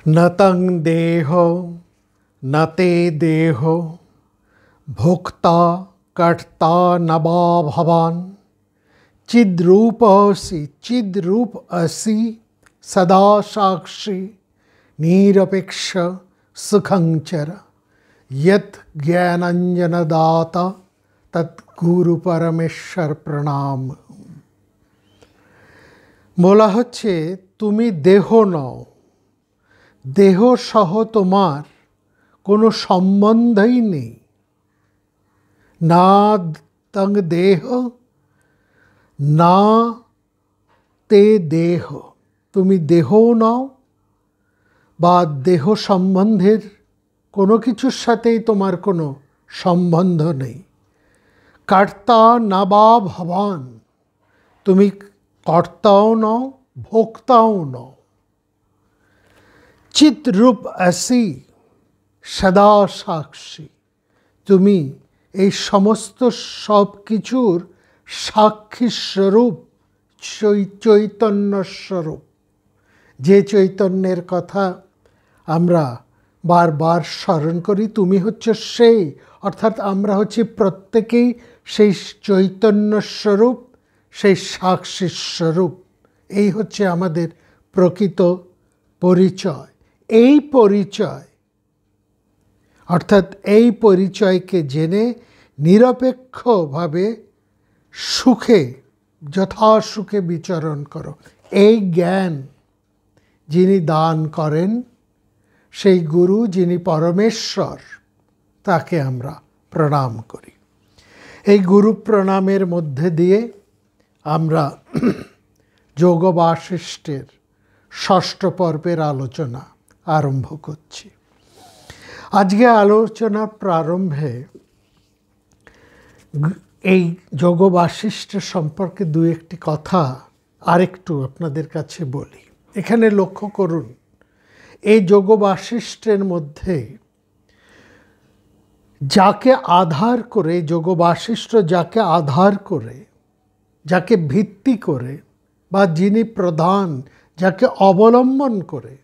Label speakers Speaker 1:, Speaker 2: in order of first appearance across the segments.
Speaker 1: न तं देहो न ते देहो भोक्ता कर्ता न वा भवान् चिद्रूप असि सदा साक्षी निरपेक्ष सुखंचर यत् ज्ञानंजनदाता तत्गुरु परमेश्वर प्रणाम। বলা হচ্ছে তুমি দেহ নও, দেহ সহ তোমার কোনো সম্বন্ধই নেই। না তং দেহ না তে দেহ, তুমি দেহও নও বা দেহ সম্বন্ধের কোনো কিছুর সাথেই তোমার কোনো সম্বন্ধ নেই। কর্তা না বা ভবান, তুমি কর্তাও নও ভোক্তাও নও। চিৎরূপ আসি সদা সাক্ষী, তুমি এই সমস্ত সব কিছুর সাক্ষী স্বরূপ, চৈতন্য স্বরূপ। যে চৈতন্যের কথা আমরা বারবার স্মরণ করি, তুমি হচ্ছে সেই, অর্থাৎ আমরা হচ্ছি প্রত্যেকেই সেই চৈতন্য স্বরূপ, সেই সাক্ষী স্বরূপ। এই হচ্ছে আমাদের প্রকৃত পরিচয়। এই পরিচয় অর্থাৎ এই পরিচয়কে জেনে নিরপেক্ষভাবে সুখে যথাসুখে বিচরণ করো। এই জ্ঞান যিনি দান করেন, সেই গুরু যিনি পরমেশ্বর, তাকে আমরা প্রণাম করি। এই গুরু প্রণামের মধ্যে দিয়ে আমরা যোগ বাশিষ্ঠের ষষ্ঠ পর্বের আলোচনা আরম্ভ করছি। আজকে আলোচনার প্রারম্ভে এই যোগ বাশিষ্ঠ সম্পর্কে দু একটি কথা আরেকটু আপনাদের কাছে বলি। এখানে লক্ষ্য করুন, এই যোগ বাশিষ্ঠের মধ্যে যাকে আধার করে, যোগ বাশিষ্ঠ যাকে আধার করে, যাকে ভিত্তি করে বা যিনি প্রধান, যাকে অবলম্বন করে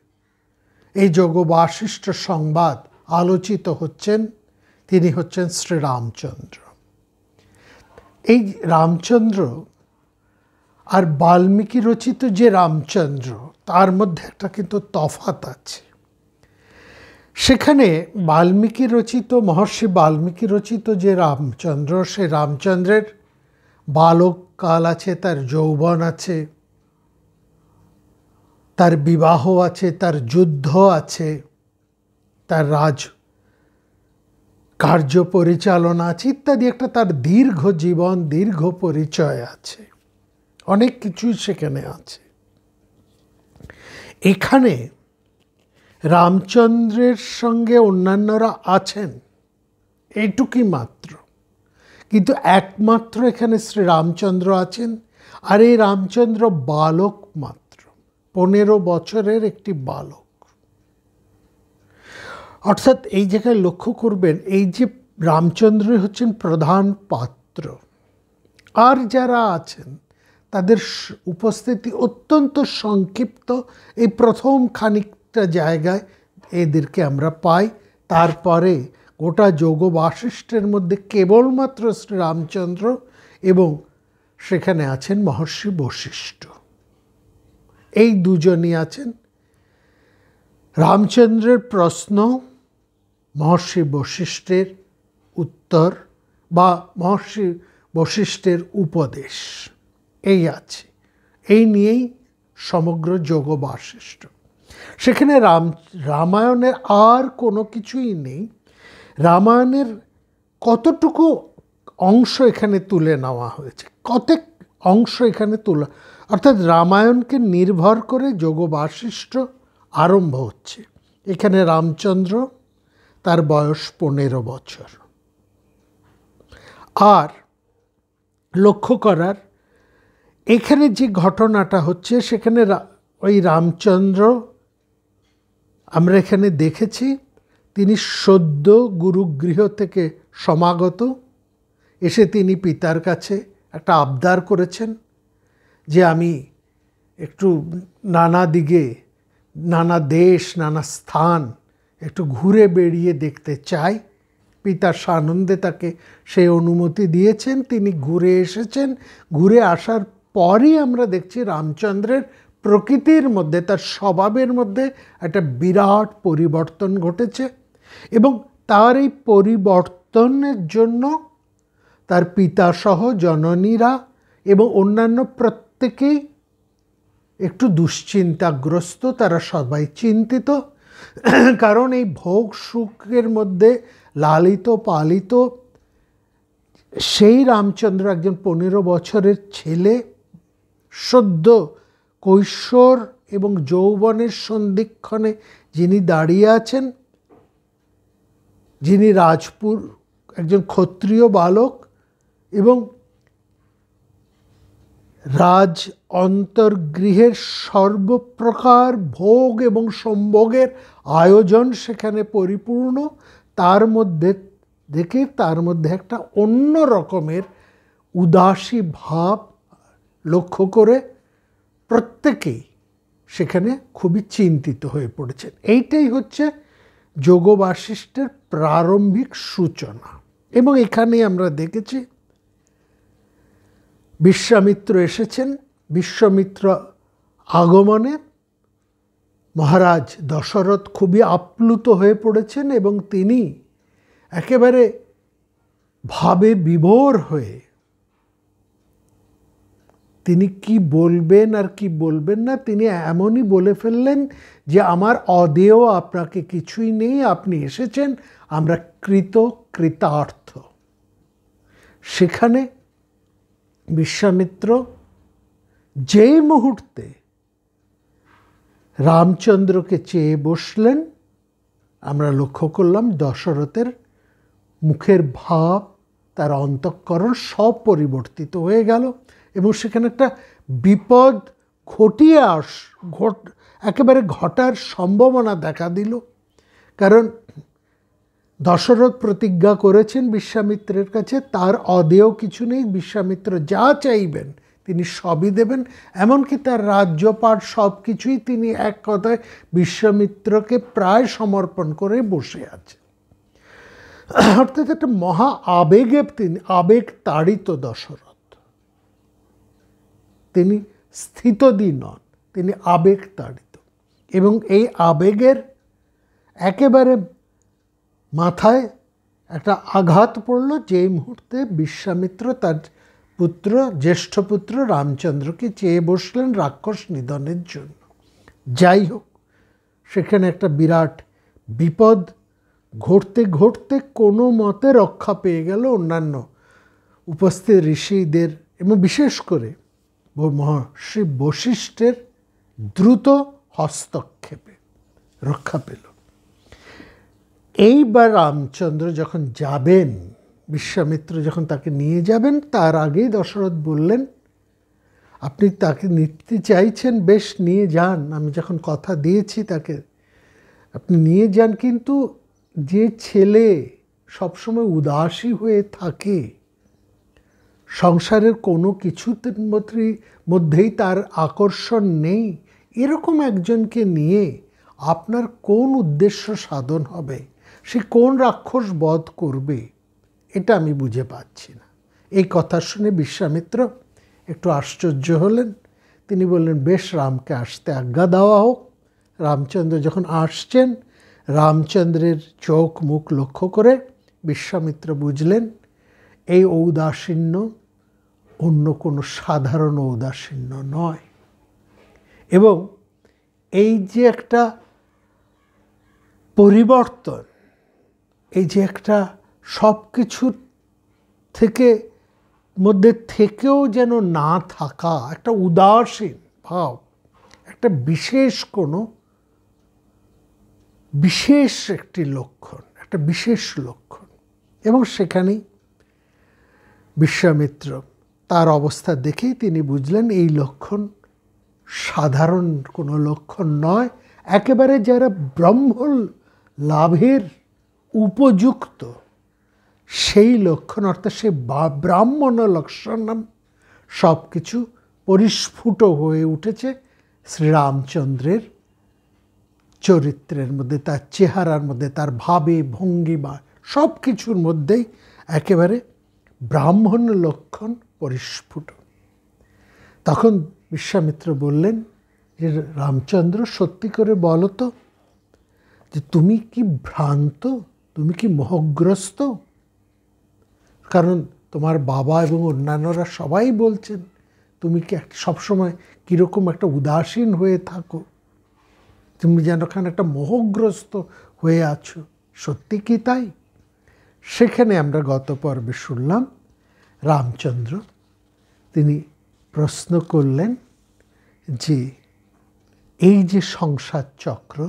Speaker 1: এই যোগ বাশিষ্ঠ সংবাদ আলোচিত হচ্ছেন, তিনি হচ্ছেন শ্রীরামচন্দ্র। এই রামচন্দ্র আর বাল্মীকি রচিত যে রামচন্দ্র, তার মধ্যে একটা কিন্তু তফাৎ আছে। সেখানে বাল্মীকি রচিত, মহর্ষি বাল্মীকি রচিত যে রামচন্দ্র, সে রামচন্দ্রের বালককাল আছে, তার যৌবন আছে, তার বিবাহ আছে, তার যুদ্ধ আছে, তার রাজ কার্য পরিচালনা আছে ইত্যাদি। একটা তার দীর্ঘ জীবন, দীর্ঘ পরিচয় আছে, অনেক কিছুই সেখানে আছে। এখানে রামচন্দ্রের সঙ্গে অন্যান্যরা আছেন, এইটুকুই মাত্র। কিন্তু একমাত্র এখানে শ্রী রামচন্দ্র আছেন, আর এই রামচন্দ্র বালক মাত্র, 15 বছরের একটি বালক। অর্থাৎ এই জায়গায় লক্ষ্য করবেন, এই যে রামচন্দ্র হচ্ছেন প্রধান পাত্র, আর যারা আছেন তাদের উপস্থিতি অত্যন্ত সংক্ষিপ্ত। এই প্রথম খানিকটা জায়গায় এদেরকে আমরা পাই। তারপরে গোটা যোগ বাশিষ্ঠের মধ্যে কেবলমাত্র শ্রী রামচন্দ্র এবং সেখানে আছেন মহর্ষি বশিষ্ঠ, এই দুজনই আছেন। রামচন্দ্রের প্রশ্ন, মহর্ষি বশিষ্ঠের উত্তর বা মহর্ষি বশিষ্ঠের উপদেশ, এই আছে। এই নিয়েই সমগ্র যোগ বাশিষ্ঠ। সেখানে রামায়ণের আর কোনো কিছুই নেই। রামায়ণের কতটুকু অংশ এখানে তুলে নেওয়া হয়েছে, কতক অংশ এখানে তোলা, অর্থাৎ রামায়ণকে নির্ভর করে যোগ বাশিষ্ঠ আরম্ভ হচ্ছে। এখানে রামচন্দ্র, তার বয়স 15 বছর। আর লক্ষ্য করার, এখানে যে ঘটনাটা হচ্ছে, সেখানে ওই রামচন্দ্র আমরা এখানে দেখেছি, তিনি সদ্য গুরুগৃহ থেকে সমাগত, এসে তিনি পিতার কাছে একটা আবদার করেছেন যে আমি একটু নানা দিকে নানা দেশ নানা স্থান একটু ঘুরে বেড়িয়ে দেখতে চায়। পিতা সানন্দে তাকে সেই অনুমতি দিয়েছেন, তিনি ঘুরে এসেছেন। ঘুরে আসার পরই আমরা দেখছি রামচন্দ্রের প্রকৃতির মধ্যে, তার স্বভাবের মধ্যে একটা বিরাট পরিবর্তন ঘটেছে। এবং তার এই পরিবর্তনের জন্য তার পিতাসহ জননীরা এবং অন্যান্য প্রত্যেকেই একটু দুশ্চিন্তাগ্রস্ত, তারা সবাই চিন্তিত। কারণ এই ভোগ সুখের মধ্যে লালিত পালিত সেই রামচন্দ্র, একজন 15 বছরের ছেলে, সদ্য কৈশোর এবং যৌবনের সন্ধিক্ষণে যিনি দাঁড়িয়ে আছেন, যিনি রাজপুর একজন ক্ষত্রিয় বালক এবং রাজ অন্তর্গৃহের সর্বপ্রকার ভোগ এবং সম্ভোগের আয়োজন সেখানে পরিপূর্ণ, তার মধ্যে দেখে তার মধ্যে একটা অন্য রকমের উদাসী ভাব লক্ষ্য করে প্রত্যেকেই সেখানে খুবই চিন্তিত হয়ে পড়েছেন। এইটাই হচ্ছে যোগ বাশিষ্ঠের প্রারম্ভিক সূচনা। এবং এখানেই আমরা দেখেছি বিশ্বামিত্র এসেছেন। বিশ্বামিত্র আগমনে মহারাজ দশরথ খুবই আপ্লুত হয়ে পড়েছেন এবং তিনি একেবারে ভাবে বিভোর হয়ে তিনি কি বলবেন আর কি বলবেন না, তিনি এমনই বলে ফেললেন যে আমার অদেয় আপনাকে কিছুই নেই, আপনি এসেছেন, আমরা কৃতার্থ। সেখানে বিশ্বামিত্র যেই মুহূর্তে রামচন্দ্রকে চেয়ে বসলেন, আমরা লক্ষ্য করলাম দশরথের মুখের ভাব, তার অন্তঃকরণ সব পরিবর্তিত হয়ে গেল এবং সেখানে একটা বিপদ একেবারে ঘটার সম্ভাবনা দেখা দিল। কারণ দশরথ প্রতিজ্ঞা করেছেন বিশ্বামিত্রের কাছে তার অদেয় কিছু নেই, বিশ্বামিত্র যা চাইবেন তিনি সবই দেবেন, এমনকি তার রাজ্যপাট সব কিছুই তিনি এক কথায় বিশ্বামিত্রকে প্রায় সমর্পণ করে বসে আছেন। অর্থাৎ একটা মহা আবেগে তিনি আবেগ তাড়িত দশরথ, তিনি স্থিতধী নন, তিনি আবেগ তাড়িত। এবং এই আবেগের একেবারে মাথায় একটা আঘাত পড়ল যেই মুহূর্তে বিশ্বামিত্র তার পুত্র, জ্যেষ্ঠ পুত্র রামচন্দ্রকে চেয়ে বসলেন রাক্ষস নিধনের জন্য। যাই হোক, সেখানে একটা বিরাট বিপদ ঘটতে ঘটতে কোনো মতে রক্ষা পেয়ে গেল অন্যান্য উপস্থিত ঋষিদের এবং বিশেষ করে মহর্ষি বশিষ্ঠের দ্রুত হস্তক্ষেপে রক্ষা পেল। এইবার রামচন্দ্র যখন যাবেন, বিশ্বামিত্র যখন তাকে নিয়ে যাবেন, তার আগেই দশরথ বললেন আপনি তাকে নিতে চাইছেন, বেশ নিয়ে যান, আমি যখন কথা দিয়েছি তাকে আপনি নিয়ে যান, কিন্তু যে ছেলে সবসময় উদাসী হয়ে থাকে, সংসারের কোনো কিছুর মধ্যেই তার আকর্ষণ নেই, এরকম একজনকে নিয়ে আপনার কোন উদ্দেশ্য সাধন হবে, সে কোন রাক্ষস বধ করবে, এটা আমি বুঝে পাচ্ছি না। এই কথা শুনে বিশ্বামিত্র একটু আশ্চর্য হলেন। তিনি বললেন বেশ, রামকে আসতে আজ্ঞা দেওয়া হোক। রামচন্দ্র যখন আসছেন, রামচন্দ্রের চোখ মুখ লক্ষ্য করে বিশ্বামিত্র বুঝলেন এই ঔদাসীন্য অন্য কোনো সাধারণ ঔদাসীন্য নয়। এবং এই যে একটা পরিবর্তন, এই যে একটা সব কিছুর মধ্যে থেকেও যেন না থাকা, একটা উদাসীন ভাব, একটা বিশেষ একটি লক্ষণ, একটা বিশেষ লক্ষণ। এবং সেখানেই বিশ্বামিত্র তার অবস্থা দেখেই তিনি বুঝলেন এই লক্ষণ সাধারণ কোনো লক্ষণ নয়, একেবারে যারা ব্রহ্ম লাভের উপযুক্ত সেই লক্ষণ, অর্থাৎ সেই ব্রাহ্মণ লক্ষণম সব কিছু পরিস্ফুট হয়ে উঠেছে শ্রীরামচন্দ্রের চরিত্রের মধ্যে, তার চেহারার মধ্যে, তার ভাবে ভঙ্গিমা সব কিছুর মধ্যেই একেবারে ব্রাহ্মণ লক্ষণ পরিস্ফুট। তখন বিশ্বামিত্র বললেন যে রামচন্দ্র, সত্যি করে বলো তো যে তুমি কি ভ্রান্ত, তুমি কি মোহগ্রস্ত? কারণ তোমার বাবা এবং অন্যান্যরা সবাই বলছেন তুমি কি সবসময় কীরকম একটা উদাসীন হয়ে থাকো, তুমি যেন ওখানে একটা মোহগ্রস্ত হয়ে আছো, সত্যি কি তাই? সেখানে আমরা গত পর্বে শুনলাম রামচন্দ্র তিনি প্রশ্ন করলেন যে এই যে সংসার চক্র,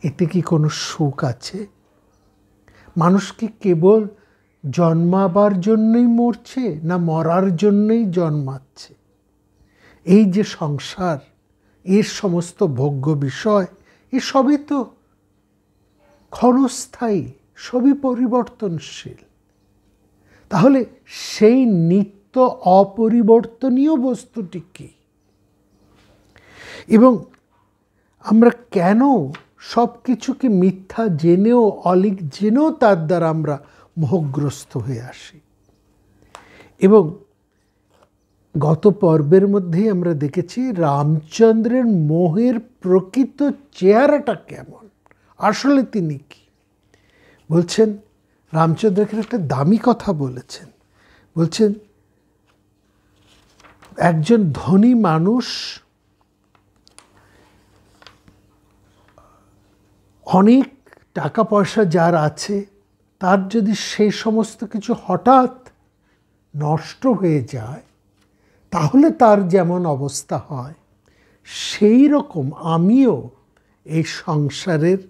Speaker 1: এতে কি কোনো সুখ আছে? মানুষ কি কেবল জন্মাবার জন্যই মরছে, না মরার জন্যই জন্মাচ্ছে? এই যে সংসার, এর সমস্ত ভোগ্য বিষয়, এ সবই তো ক্ষণস্থায়ী, সবই পরিবর্তনশীল। তাহলে সেই নিত্য অপরিবর্তনীয় বস্তুটি কি? এবং আমরা কেন সব কিছুকে মিথ্যা জেনেও, অলিক জেনেও তার দ্বারা আমরা মোহগ্রস্ত হয়ে আসি? এবং গত পর্বের মধ্যেই আমরা দেখেছি রামচন্দ্রের মোহের প্রকৃত চেহারাটা কেমন, আসলে তিনি কি বলছেন। রামচন্দ্রকে একটা দামি কথা বলেছেন, বলছেন একজন ধনী মানুষ অনেক টাকা পয়সা যার আছে, তার যদি সেই সমস্ত কিছু হঠাৎ নষ্ট হয়ে যায় তাহলে তার যেমন অবস্থা হয়, সেই রকম আমিও এই সংসারের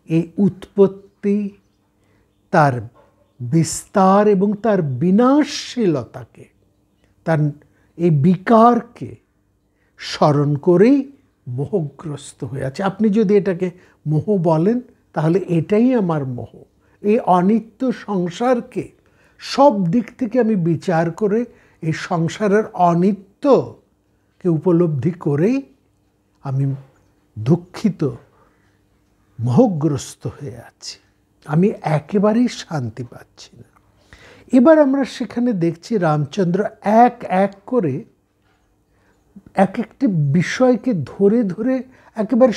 Speaker 1: এই উৎপত্তি, তার বিস্তার এবং তার বিনাশশীলতাকে, তার এই বিকারকে স্মরণ করেই মোহগ্রস্ত হয়ে আছে। আপনি যদি এটাকে মোহ বলেন তাহলে এটাই আমার মোহ। এই অনিত্য সংসারকে সব দিক থেকে আমি বিচার করে এই সংসারের অনিত্যকে উপলব্ধি করেই আমি দুঃখিত, মোহগ্রস্ত হয়ে আছি, আমি একেবারেই শান্তি পাচ্ছি না। এবার আমরা সেখানে দেখছি রামচন্দ্র এক এক করে এক একটি বিষয়কে ধরে ধরে একেবারে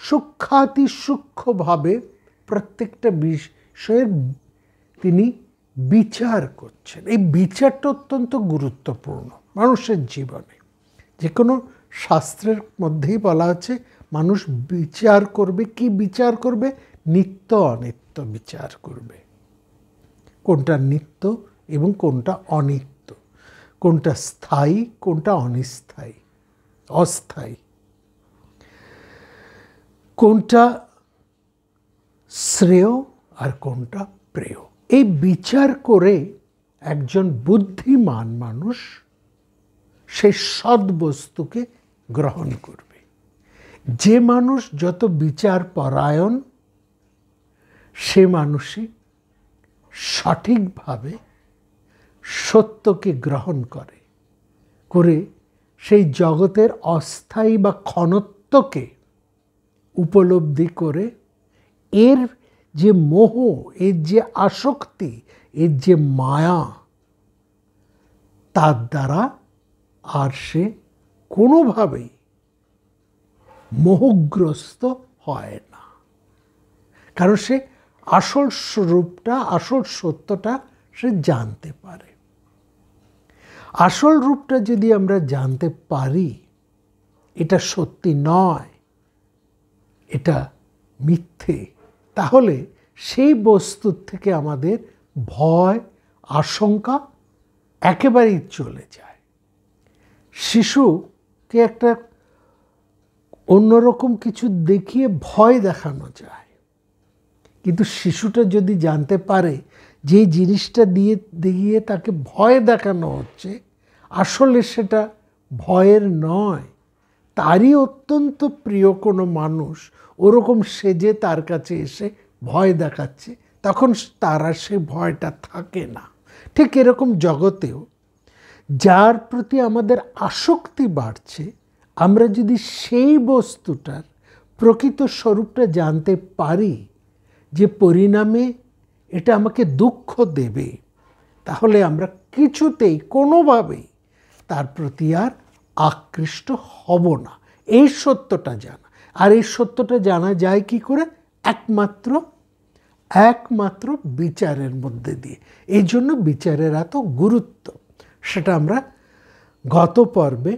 Speaker 1: সূক্ষ্মাতি সূক্ষ্মভাবে প্রত্যেকটা বিষয়ের তিনি বিচার করছেন। এই বিচারটা অত্যন্ত গুরুত্বপূর্ণ মানুষের জীবনে। যে কোনো শাস্ত্রের মধ্যেই বলা আছে মানুষ বিচার করবে। কি বিচার করবে? নিত্য অনিত্য বিচার করবে। কোনটা নিত্য এবং কোনটা অনিত্য, কোনটা স্থায়ী কোনটা অস্থায়ী, কোনটা শ্রেয় আর কোনটা প্রেয়। এই বিচার করে একজন বুদ্ধিমান মানুষ সেই সৎ বস্তুকে গ্রহণ করবে। যে মানুষ যত বিচার পরায়ণ, সে মানুষই সঠিকভাবে সত্যকে গ্রহণ করে সেই জগতের অস্থায়ী বা ক্ষণত্বকে উপলব্ধি করে এর যে মোহ, এর যে আসক্তি, এর যে মায়া, তার দ্বারা আর সে কোনোভাবেই মোহগ্রস্ত হয় না। কারণ সে আসল স্বরূপটা, আসল সত্যটা সে জানতে পারে। আসল রূপটা যদি আমরা জানতে পারি এটা সত্যি নয়, এটা মিথ্যে, তাহলে সেই বস্তুর থেকে আমাদের ভয়, আশঙ্কা একেবারেই চলে যায়। শিশুকে একটা অন্যরকম কিছু দেখিয়ে ভয় দেখানো যায়, কিন্তু শিশুটা যদি জানতে পারে যে জিনিসটা দিয়ে তাকে ভয় দেখানো হচ্ছে আসলে সেটা ভয়ের নয়, তারই অত্যন্ত প্রিয় কোনো মানুষ ওরকম সেজে তার কাছে এসে ভয় দেখাচ্ছে, তখন তার আর সে ভয়টা থাকে না। ঠিক এরকম জগতেও যার প্রতি আমাদের আসক্তি বাড়ছে, আমরা যদি সেই বস্তুটার প্রকৃত স্বরূপটা জানতে পারি, যে পরিণামে এটা আমাকে দুঃখ দেবে, তাহলে আমরা কিছুতেই কোনোভাবেই তার প্রতি আর আকৃষ্ট হব না। এই সত্যটা জানা। আর এই সত্যটা জানা যায় কি করে? একমাত্র বিচারের মধ্যে দিয়ে। এই জন্য বিচারের এত গুরুত্ব, সেটা আমরা গত পর্বে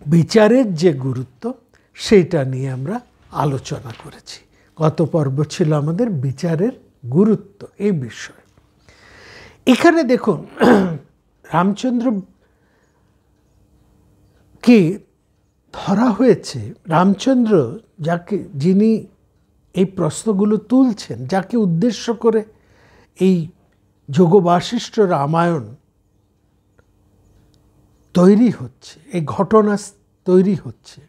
Speaker 1: বিচারের যে গুরুত্ব সেইটা নিয়ে আমরা আলোচনা করেছি। গত পর্ব ছিল আমাদের বিচারের গুরুত্ব এই বিষয়। এখানে দেখুন, রামচন্দ্রকে ধরা হয়েছে। রামচন্দ্র যিনি এই প্রশ্নগুলো তুলছেন, যাকে উদ্দেশ্য করে এই যোগ বাশিষ্ঠ রামায়ণ তৈরি হচ্ছে, এই ঘটনা তৈরি হচ্ছে।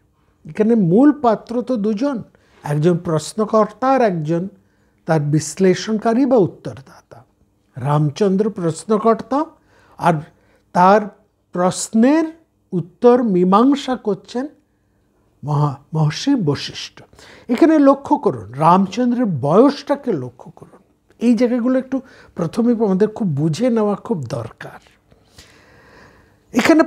Speaker 1: এখানে মূল পাত্র তো দুজন, একজন প্রশ্নকর্তা আর একজন তার বিশ্লেষণকারী বা উত্তরদাতা। রামচন্দ্র প্রশ্নকর্তা, আর তার প্রশ্নের উত্তর মীমাংসা করছেন মহর্ষি বশিষ্ঠ। এখানে লক্ষ্য করুন, রামচন্দ্রের বয়সটাকে লক্ষ্য করুন। এই জায়গাগুলো একটু প্রথমে আমাদের খুব বুঝে নেওয়া খুব দরকার। এখানে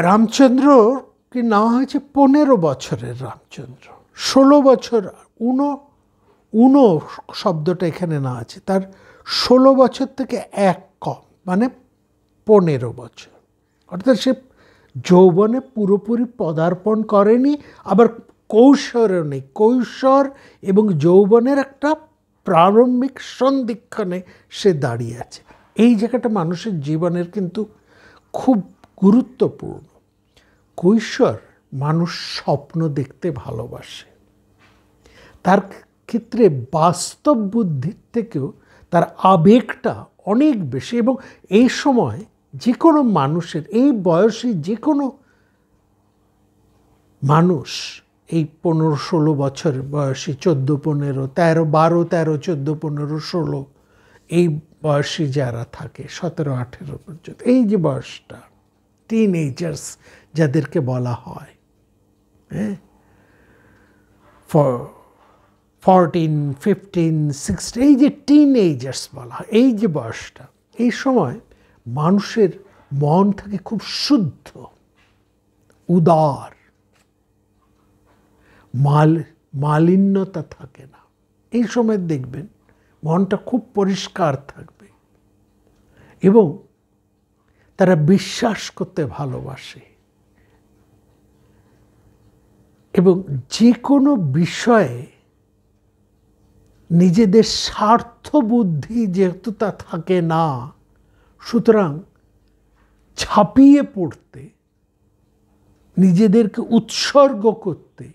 Speaker 1: রামচন্দ্রকে নেওয়া হয়েছে 15 বছরের রামচন্দ্র। 16 বছর, উনো শব্দটা এখানে না আছে, তার 16 বছর থেকে এক কম, মানে 15 বছর। অর্থাৎ সে যৌবনে পুরোপুরি পদার্পণ করেনি, আবার কৈশোরও নেই। কৈশোর এবং যৌবনের একটা প্রারম্ভিক সন্ধিক্ষণে সে দাঁড়িয়ে আছে। এই জায়গাটা মানুষের জীবনের কিন্তু খুব গুরুত্বপূর্ণ। কৈশোর মানুষ স্বপ্ন দেখতে ভালোবাসে, তার ক্ষেত্রে বাস্তব বুদ্ধির থেকেও তার আবেগটা অনেক বেশি। এবং এই সময় যে কোনো মানুষের, এই বয়সী যে কোনো মানুষ, এই 15-16 বছর বয়সী, 14-15, 12-13, 14-15, 16, এই বয়সী যারা থাকে 17-18 পর্যন্ত, এই যে বয়সটা, টিনএজার্স যাদেরকে বলা হয়, হ্যাঁ, 14, 15, 16, এই যে টিনএজার্স বলা হয়, এই যে বয়সটা, এই সময় মানুষের মন থাকে খুব শুদ্ধ, উদার, মালিন্যতা থাকে না। এই সময় দেখবেন মনটা খুব পরিষ্কার থাকবে এবং তারা বিশ্বাস করতে ভালোবাসে এবং যে কোনো বিষয়ে নিজেদের স্বার্থ বুদ্ধি যেহেতু তা থাকে না, সুতরাং ঝাঁপিয়ে পড়তে, নিজেদেরকে উৎসর্গ করতে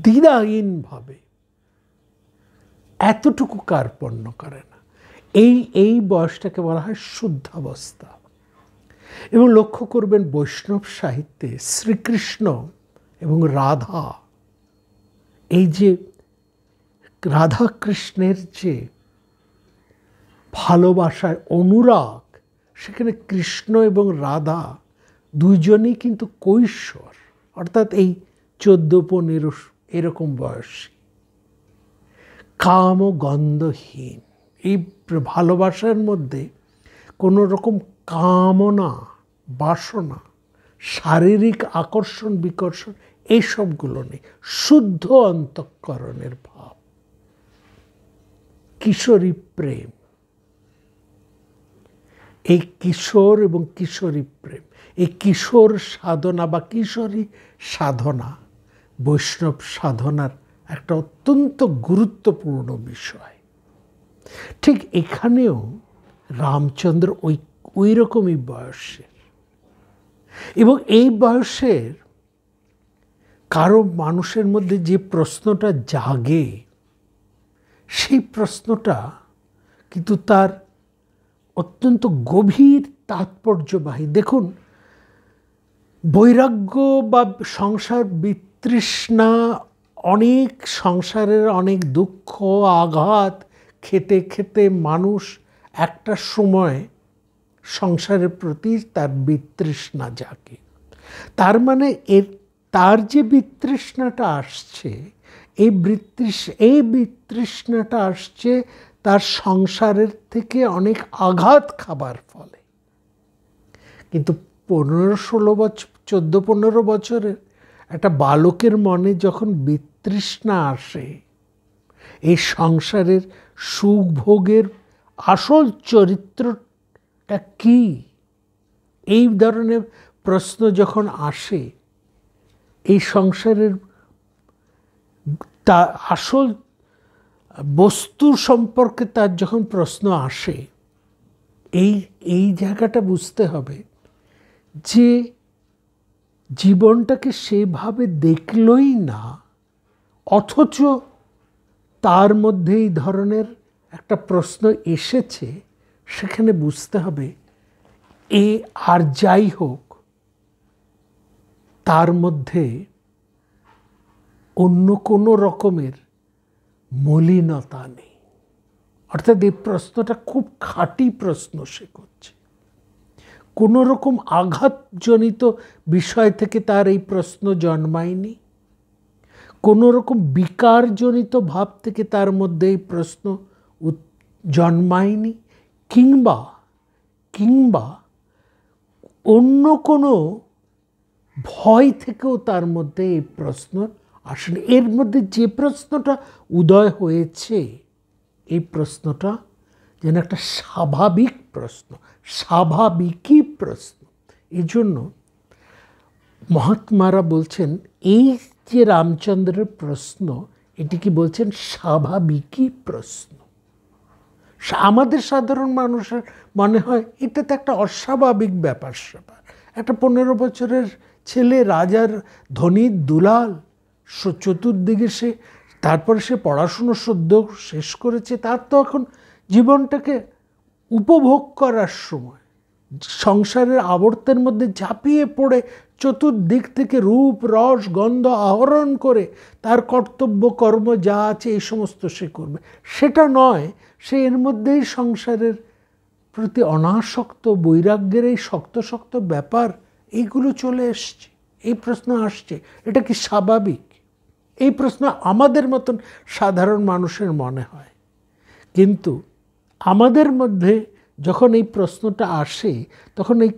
Speaker 1: দ্বিধাহীনভাবে এতটুকু কার্পণ্য করে না। এই বয়সটাকে বলা হয় শুদ্ধাবস্থা। এবং লক্ষ্য করবেন বৈষ্ণব সাহিত্যে শ্রীকৃষ্ণ এবং রাধা, এই যে রাধা কৃষ্ণের যে ভালোবাসার অনুরাগ, সেখানে কৃষ্ণ এবং রাধা দুইজনই কিন্তু কৈশোর, অর্থাৎ এই 14-15 এরকম বয়সী, কাম ও গন্ধহীন। এই ভালোবাসার মধ্যে কোনো রকম কামনা, বাসনা, শারীরিক আকর্ষণ বিকর্ষণ এইসবগুলো নেই, শুদ্ধ অন্তঃকরণের ভাব, কিশোরী প্রেম। এই কিশোর এবং কিশোরী প্রেম, এই কিশোর সাধনা বা কিশোরী সাধনা বৈষ্ণব সাধনার একটা অত্যন্ত গুরুত্বপূর্ণ বিষয়। ঠিক এখানেও রামচন্দ্র ওই রকমই বয়সের, এবং এই বয়সের কারো মানুষের মধ্যে যে প্রশ্নটা জাগে, সেই প্রশ্নটা কিন্তু তার অত্যন্ত গভীর তাৎপর্যবাহী। দেখুন, বৈরাগ্য বা সংসার বিতৃষ্ণা, অনেক সংসারের অনেক দুঃখ আঘাত খেতে খেতে মানুষ একটা সময় সংসারের প্রতি তার বিতৃষ্ণা জাগে। তার মানে তার যে বিতৃষ্ণাটা আসছে, এই বিতৃষ্ণাটা আসছে তার সংসারের থেকে অনেক আঘাত খাবার ফলে। কিন্তু 15-16 বছর, 14-15 বছরের একটা বালকের মনে যখন বিতৃষ্ণা আসে, এই সংসারের সুখ ভোগের আসল চরিত্রটা কি, এই ধরনের প্রশ্ন যখন আসে, এই সংসারের তা আসল বস্তু সম্পর্কে তার যখন প্রশ্ন আসে, এই জায়গাটা বুঝতে হবে যে জীবনটাকে সেভাবে দেখলই না, অথচ তার মধ্যে এই ধরনের একটা প্রশ্ন এসেছে, সেখানে বুঝতে হবে আর যাই হোক তার মধ্যে অন্য কোনো রকমের মলিনতা নেই। অর্থাৎ এই প্রশ্নটা খুব খাঁটি প্রশ্ন সে করছে। কোনো রকম আঘাতজনিত বিষয় থেকে তার এই প্রশ্ন জন্মায়নি, কোনো রকম বিকারজনিত ভাব থেকে তার মধ্যে এই প্রশ্ন জন্মায়নি, কিংবা অন্য কোনো ভয় থেকেও তার মধ্যে এই প্রশ্ন আসলে। এর মধ্যে যে প্রশ্নটা উদয় হয়েছে, এই প্রশ্নটা যেন একটা স্বাভাবিক প্রশ্ন, স্বাভাবিকই প্রশ্ন। এই জন্য মহাত্মারা বলছেন এই যে রামচন্দ্রের প্রশ্ন, এটি কি বলছেন স্বাভাবিকই প্রশ্ন। আমাদের সাধারণ মানুষের মনে হয় এটা তো একটা অস্বাভাবিক ব্যাপার স্যাপার। একটা 15 বছরের ছেলে, রাজার ধনীর দুলাল, চতুর্দিকে সে, তারপরে সে পড়াশুনো সদ্য শেষ করেছে, তার তো এখন জীবনটাকে উপভোগ করার সময়, সংসারের আবর্তের মধ্যে ঝাঁপিয়ে পড়ে চতুর্দিক থেকে রূপ রস গন্ধ আহরণ করে তার কর্তব্য কর্ম যা আছে এই সমস্ত সে করবে, সেটা নয়। সে এর মধ্যেই সংসারের প্রতি অনাসক্ত, বৈরাগ্যের এই শক্ত শক্ত ব্যাপার, এইগুলো চলে এসছে, এই প্রশ্ন আসছে। এটা কি স্বাভাবিক? এই প্রশ্ন আমাদের মতন সাধারণ মানুষের মনে হয়, কিন্তু আমাদের মধ্যে যখন এই প্রশ্নটা আসে, তখন এই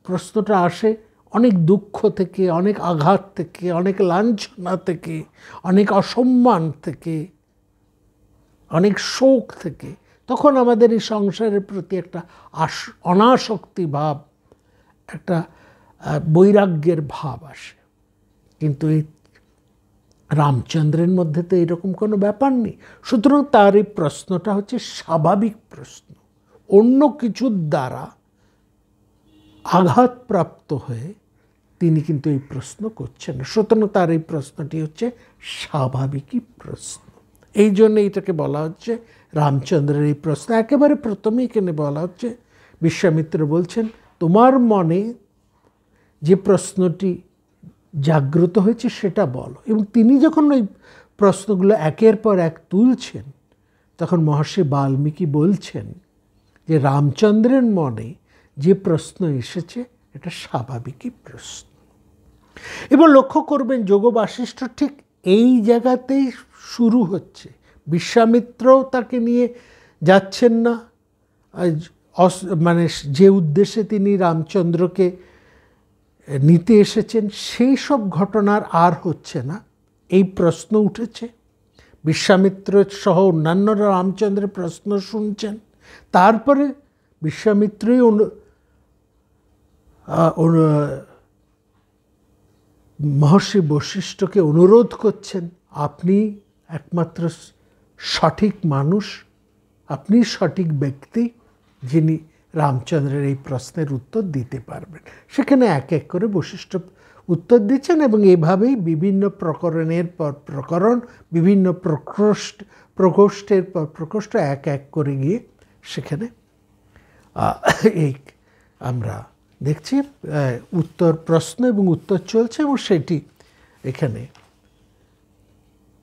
Speaker 1: প্রশ্নটা আসে অনেক দুঃখ থেকে, অনেক আঘাত থেকে, অনেক লাঞ্ছনা থেকে, অনেক অসম্মান থেকে, অনেক শোক থেকে। তখন আমাদের এই সংসারের প্রতি একটা অনাসক্তি ভাব, একটা বৈরাগ্যের ভাব আসে। কিন্তু এই রামচন্দ্রের মধ্যে তো এরকম কোনো ব্যাপার নেই। সুতরাং তার এই প্রশ্নটা হচ্ছে স্বাভাবিক প্রশ্ন, অন্য কিছুর দ্বারা আঘাতপ্রাপ্ত হয়ে তিনি কিন্তু এই প্রশ্ন করছেন না। সুতরাং তার এই প্রশ্নটি হচ্ছে স্বাভাবিকই প্রশ্ন। এই জন্য এটাকে বলা হচ্ছে রামচন্দ্রের এই প্রশ্ন। একেবারে প্রথমেই এখানে বলা হচ্ছে, বিশ্বামিত্র বলছেন তোমার মনে যে প্রশ্নটি জাগ্রত হয়েছে সেটা বলো। এবং তিনি যখন ওই প্রশ্নগুলো একের পর এক তুলছেন, তখন মহর্ষি বাল্মীকি বলছেন যে রামচন্দ্রের মনে যে প্রশ্ন এসেছে এটা স্বাভাবিকই প্রশ্ন। এবার লক্ষ্য করবেন যোগ বাশিষ্ঠ ঠিক এই জায়গাতেই শুরু হচ্ছে। বিশ্বামিত্রও তাকে নিয়ে যাচ্ছেন না, মানে যে উদ্দেশ্যে তিনি রামচন্দ্রকে নিতে এসেছেন সেই সব ঘটনার আর হচ্ছে না। এই প্রশ্ন উঠেছে, বিশ্বামিত্র সহ অন্যান্যরা রামচন্দ্রের প্রশ্ন শুনছেন। তারপরে বিশ্বামিত্রই মহর্ষি বশিষ্ঠকে অনুরোধ করছেন, আপনি একমাত্র সঠিক মানুষ, আপনি সঠিক ব্যক্তি যিনি রামচন্দ্রের এই প্রশ্নের উত্তর দিতে পারবেন। সেখানে এক এক করে বশিষ্ঠ উত্তর দিচ্ছেন এবং এভাবেই বিভিন্ন প্রকরণের পর প্রকরণ, বিভিন্ন প্রকোষ্ঠের পর প্রকোষ্ঠ এক এক করে গিয়ে সেখানে এই আমরা দেখছি উত্তর, প্রশ্ন এবং উত্তর চলছে। এবং সেটি এখানে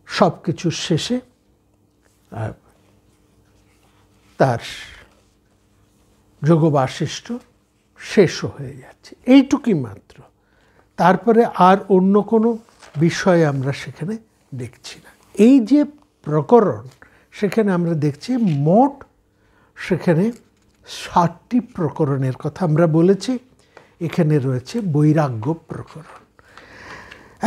Speaker 1: সব কিছুর শেষে তার যোগ বাশিষ্ঠ শেষও হয়ে যাচ্ছে। এইটুকুই মাত্র। তারপরে আর অন্য কোনো বিষয় আমরা সেখানে দেখছি না। এই যে প্রকরণ, সেখানে আমরা দেখছি মোট সেখানে 60টি প্রকরণের কথা আমরা বলেছি। এখানে রয়েছে বৈরাগ্য প্রকরণ।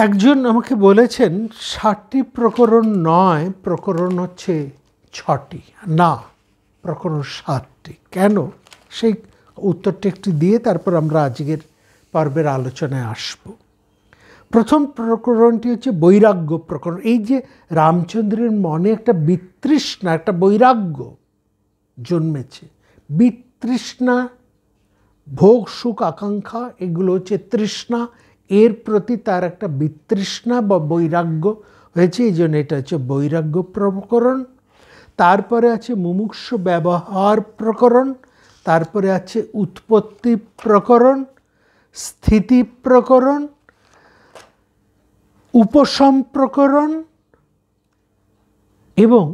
Speaker 1: একজন আমাকে বলেছেন 60টি প্রকরণ নয়, প্রকরণ হচ্ছে 6টি, না প্রকরণ 7টি। কেন? সেই উত্তরটি একটু দিয়ে তারপর আমরা আজকের পর্বের আলোচনায় আসব। প্রথম প্রকরণটি হচ্ছে বৈরাগ্য প্রকরণ। এই যে রামচন্দ্রের মনে একটা বিতৃষ্ণা, একটা বৈরাগ্য জন্মেছে। বিতৃষ্ণা, ভোগ সুখ আকাঙ্ক্ষা, এগুলো হচ্ছে তৃষ্ণা, এর প্রতি তার একটা বিতৃষ্ণা বা বৈরাগ্য হয়েছে, এই জন্য এটা হচ্ছে বৈরাগ্য প্রকরণ। তারপরে আছে মুমুক্ষু ব্যবহার প্রকরণ, তারপরে আছে উৎপত্তি প্রকরণ, স্থিতি প্রকরণ, উপশম প্রকরণ এবং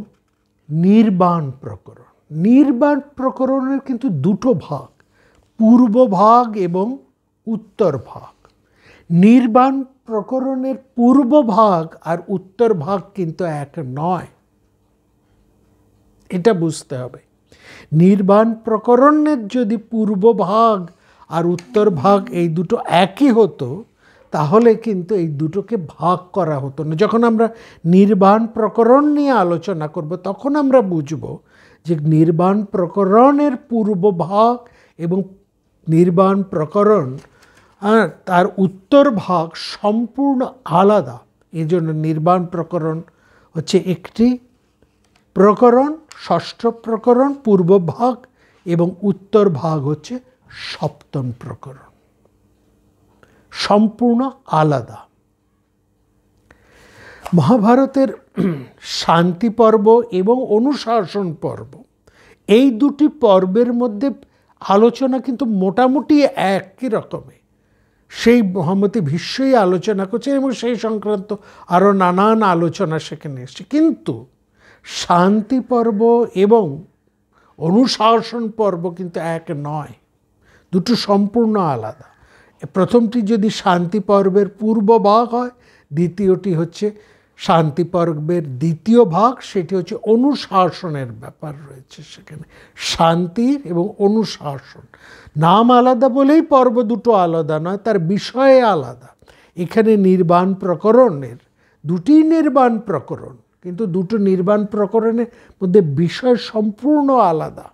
Speaker 1: নির্বাণ প্রকরণ। নির্বাণ প্রকরণের কিন্তু দুটো ভাগ, পূর্ব ভাগ এবং উত্তর ভাগ। নির্বাণ প্রকরণের পূর্ব ভাগ আর উত্তর ভাগ কিন্তু এক নয়, এটা বুঝতে হবে। নির্বাণ প্রকরণের যদি পূর্ব ভাগ আর উত্তর ভাগ এই দুটো একই হতো, তাহলে কিন্তু এই দুটোকে ভাগ করা হতো না। যখন আমরা নির্বাণ প্রকরণ নিয়ে আলোচনা করব, তখন আমরা বুঝব যে নির্বাণ প্রকরণের পূর্ব ভাগ এবং নির্বাণ প্রকরণ তার উত্তর ভাগ সম্পূর্ণ আলাদা। এই জন্য নির্বাণ প্রকরণ হচ্ছে একটি প্রকরণ, ষষ্ঠ প্রকরণ পূর্ব ভাগ, এবং উত্তর ভাগ হচ্ছে সপ্তম প্রকরণ, সম্পূর্ণ আলাদা। মহাভারতের শান্তি পর্ব এবং অনুশাসন পর্ব, এই দুটি পর্বের মধ্যে আলোচনা কিন্তু মোটামুটি একই রকমের। সেই মহামতি ভীষ্মই আলোচনা করছে এবং সেই সংক্রান্ত আরও নানান আলোচনা সেখানে এসছে। কিন্তু শান্তি পর্ব এবং অনুশাসন পর্ব কিন্তু এক নয়, দুটো সম্পূর্ণ আলাদা। প্রথমটি যদি শান্তি পর্বের পূর্ব ভাগ হয়, দ্বিতীয়টি হচ্ছে শান্তি পর্বের দ্বিতীয় ভাগ, সেটি হচ্ছে অনুশাসনের ব্যাপার রয়েছে সেখানে। শান্তির এবং অনুশাসন নাম আলাদা বলেই পর্ব দুটো আলাদা নয়, তার বিষয়ে আলাদা। এখানে নির্বাণ প্রকরণের দুটি নির্বাণ প্রকরণ, কিন্তু দুটো নির্বাণ প্রকরণের মধ্যে বিষয় সম্পূর্ণ আলাদা।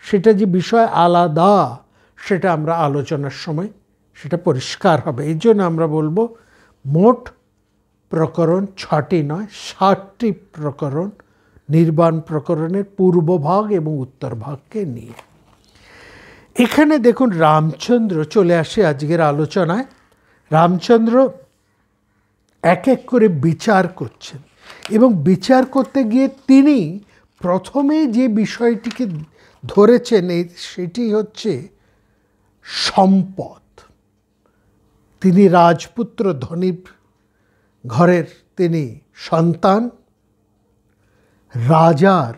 Speaker 1: সেটা যে বিষয় আলাদা, সেটা আমরা আলোচনার সময় সেটা পরিষ্কার হবে। এই জন্য আমরা বলবো মোট প্রকরণ 6টি নয়, 7টি প্রকরণ নির্বাণ প্রকরণের পূর্ব ভাগ এবং উত্তর ভাগকে নিয়ে। এখানে দেখুন রামচন্দ্র চলে আসে আজকের আলোচনায়। রামচন্দ্র এক এক করে বিচার করছেন, এবং বিচার করতে গিয়ে তিনি প্রথমে যে বিষয়টিকে ধরেছেন সেটি হচ্ছে সম্পদ। তিনি রাজপুত্র, ধনী ঘরের তিনি সন্তান, রাজার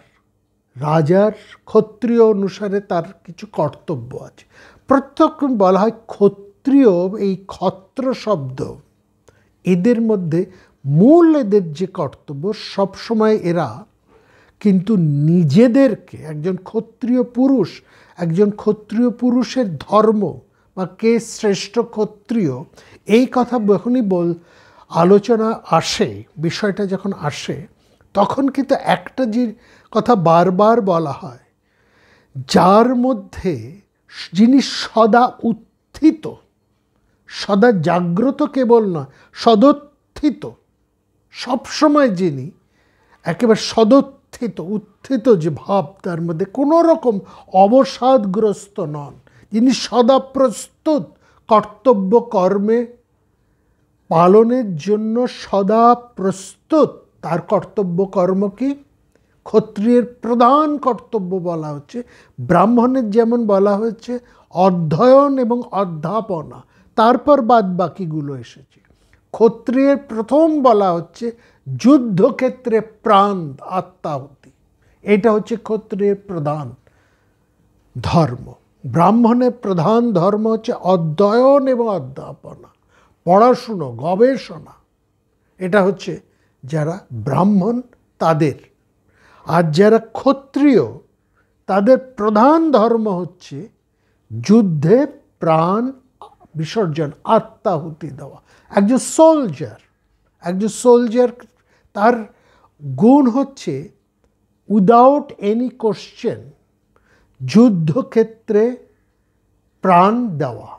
Speaker 1: ক্ষত্রিয় অনুসারে তার কিছু কর্তব্য আছে। প্রত্যেক বলা হয় ক্ষত্রিয়, এই ক্ষত্র শব্দ, এদের মধ্যে মূল এদের যে কর্তব্য, সবসময় এরা কিন্তু নিজেদেরকে একজন ক্ষত্রিয় পুরুষের ধর্ম বা কে শ্রেষ্ঠ ক্ষত্রিয়, এই কথা যখনই আলোচনা আসে, বিষয়টা যখন আসে, তখন কিন্তু একটা যে কথা বারবার বলা হয়, যার মধ্যে যিনি সদা উত্থিত, সদা জাগ্রত কেবল নয়, সদোত্থিত, সবসময় যিনি একেবারে উত্থিত যে ভাব, তার মধ্যে কোনো রকম অবসাদগ্রস্ত নন, যিনি সদা প্রস্তুত কর্তব্য কর্মে পালনের জন্য, সদা প্রস্তুত। তার কর্তব্য কর্ম কি? ক্ষত্রিয়ের প্রধান কর্তব্য বলা হচ্ছে, ব্রাহ্মণের যেমন বলা হচ্ছে অধ্যয়ন এবং অধ্যাপনা, তারপর বাদ বাকিগুলো এসেছে। ক্ষত্রিয়ের প্রথম বলা হচ্ছে যুদ্ধক্ষেত্রে প্রাণ আত্মাহুতি, এটা হচ্ছে ক্ষত্রিয়ের প্রধান ধর্ম। ব্রাহ্মণের প্রধান ধর্ম হচ্ছে অধ্যয়ন এবং অধ্যাপনা, পড়াশুনো, গবেষণা, এটা হচ্ছে যারা ব্রাহ্মণ তাদের। আর যারা ক্ষত্রিয় তাদের প্রধান ধর্ম হচ্ছে যুদ্ধে প্রাণ বিসর্জন, আত্মাহুতি দেওয়া। একজন সোলজার তার গুণ হচ্ছে উইদাউট এনি কোশ্চেন যুদ্ধক্ষেত্রে প্রাণ দেওয়া।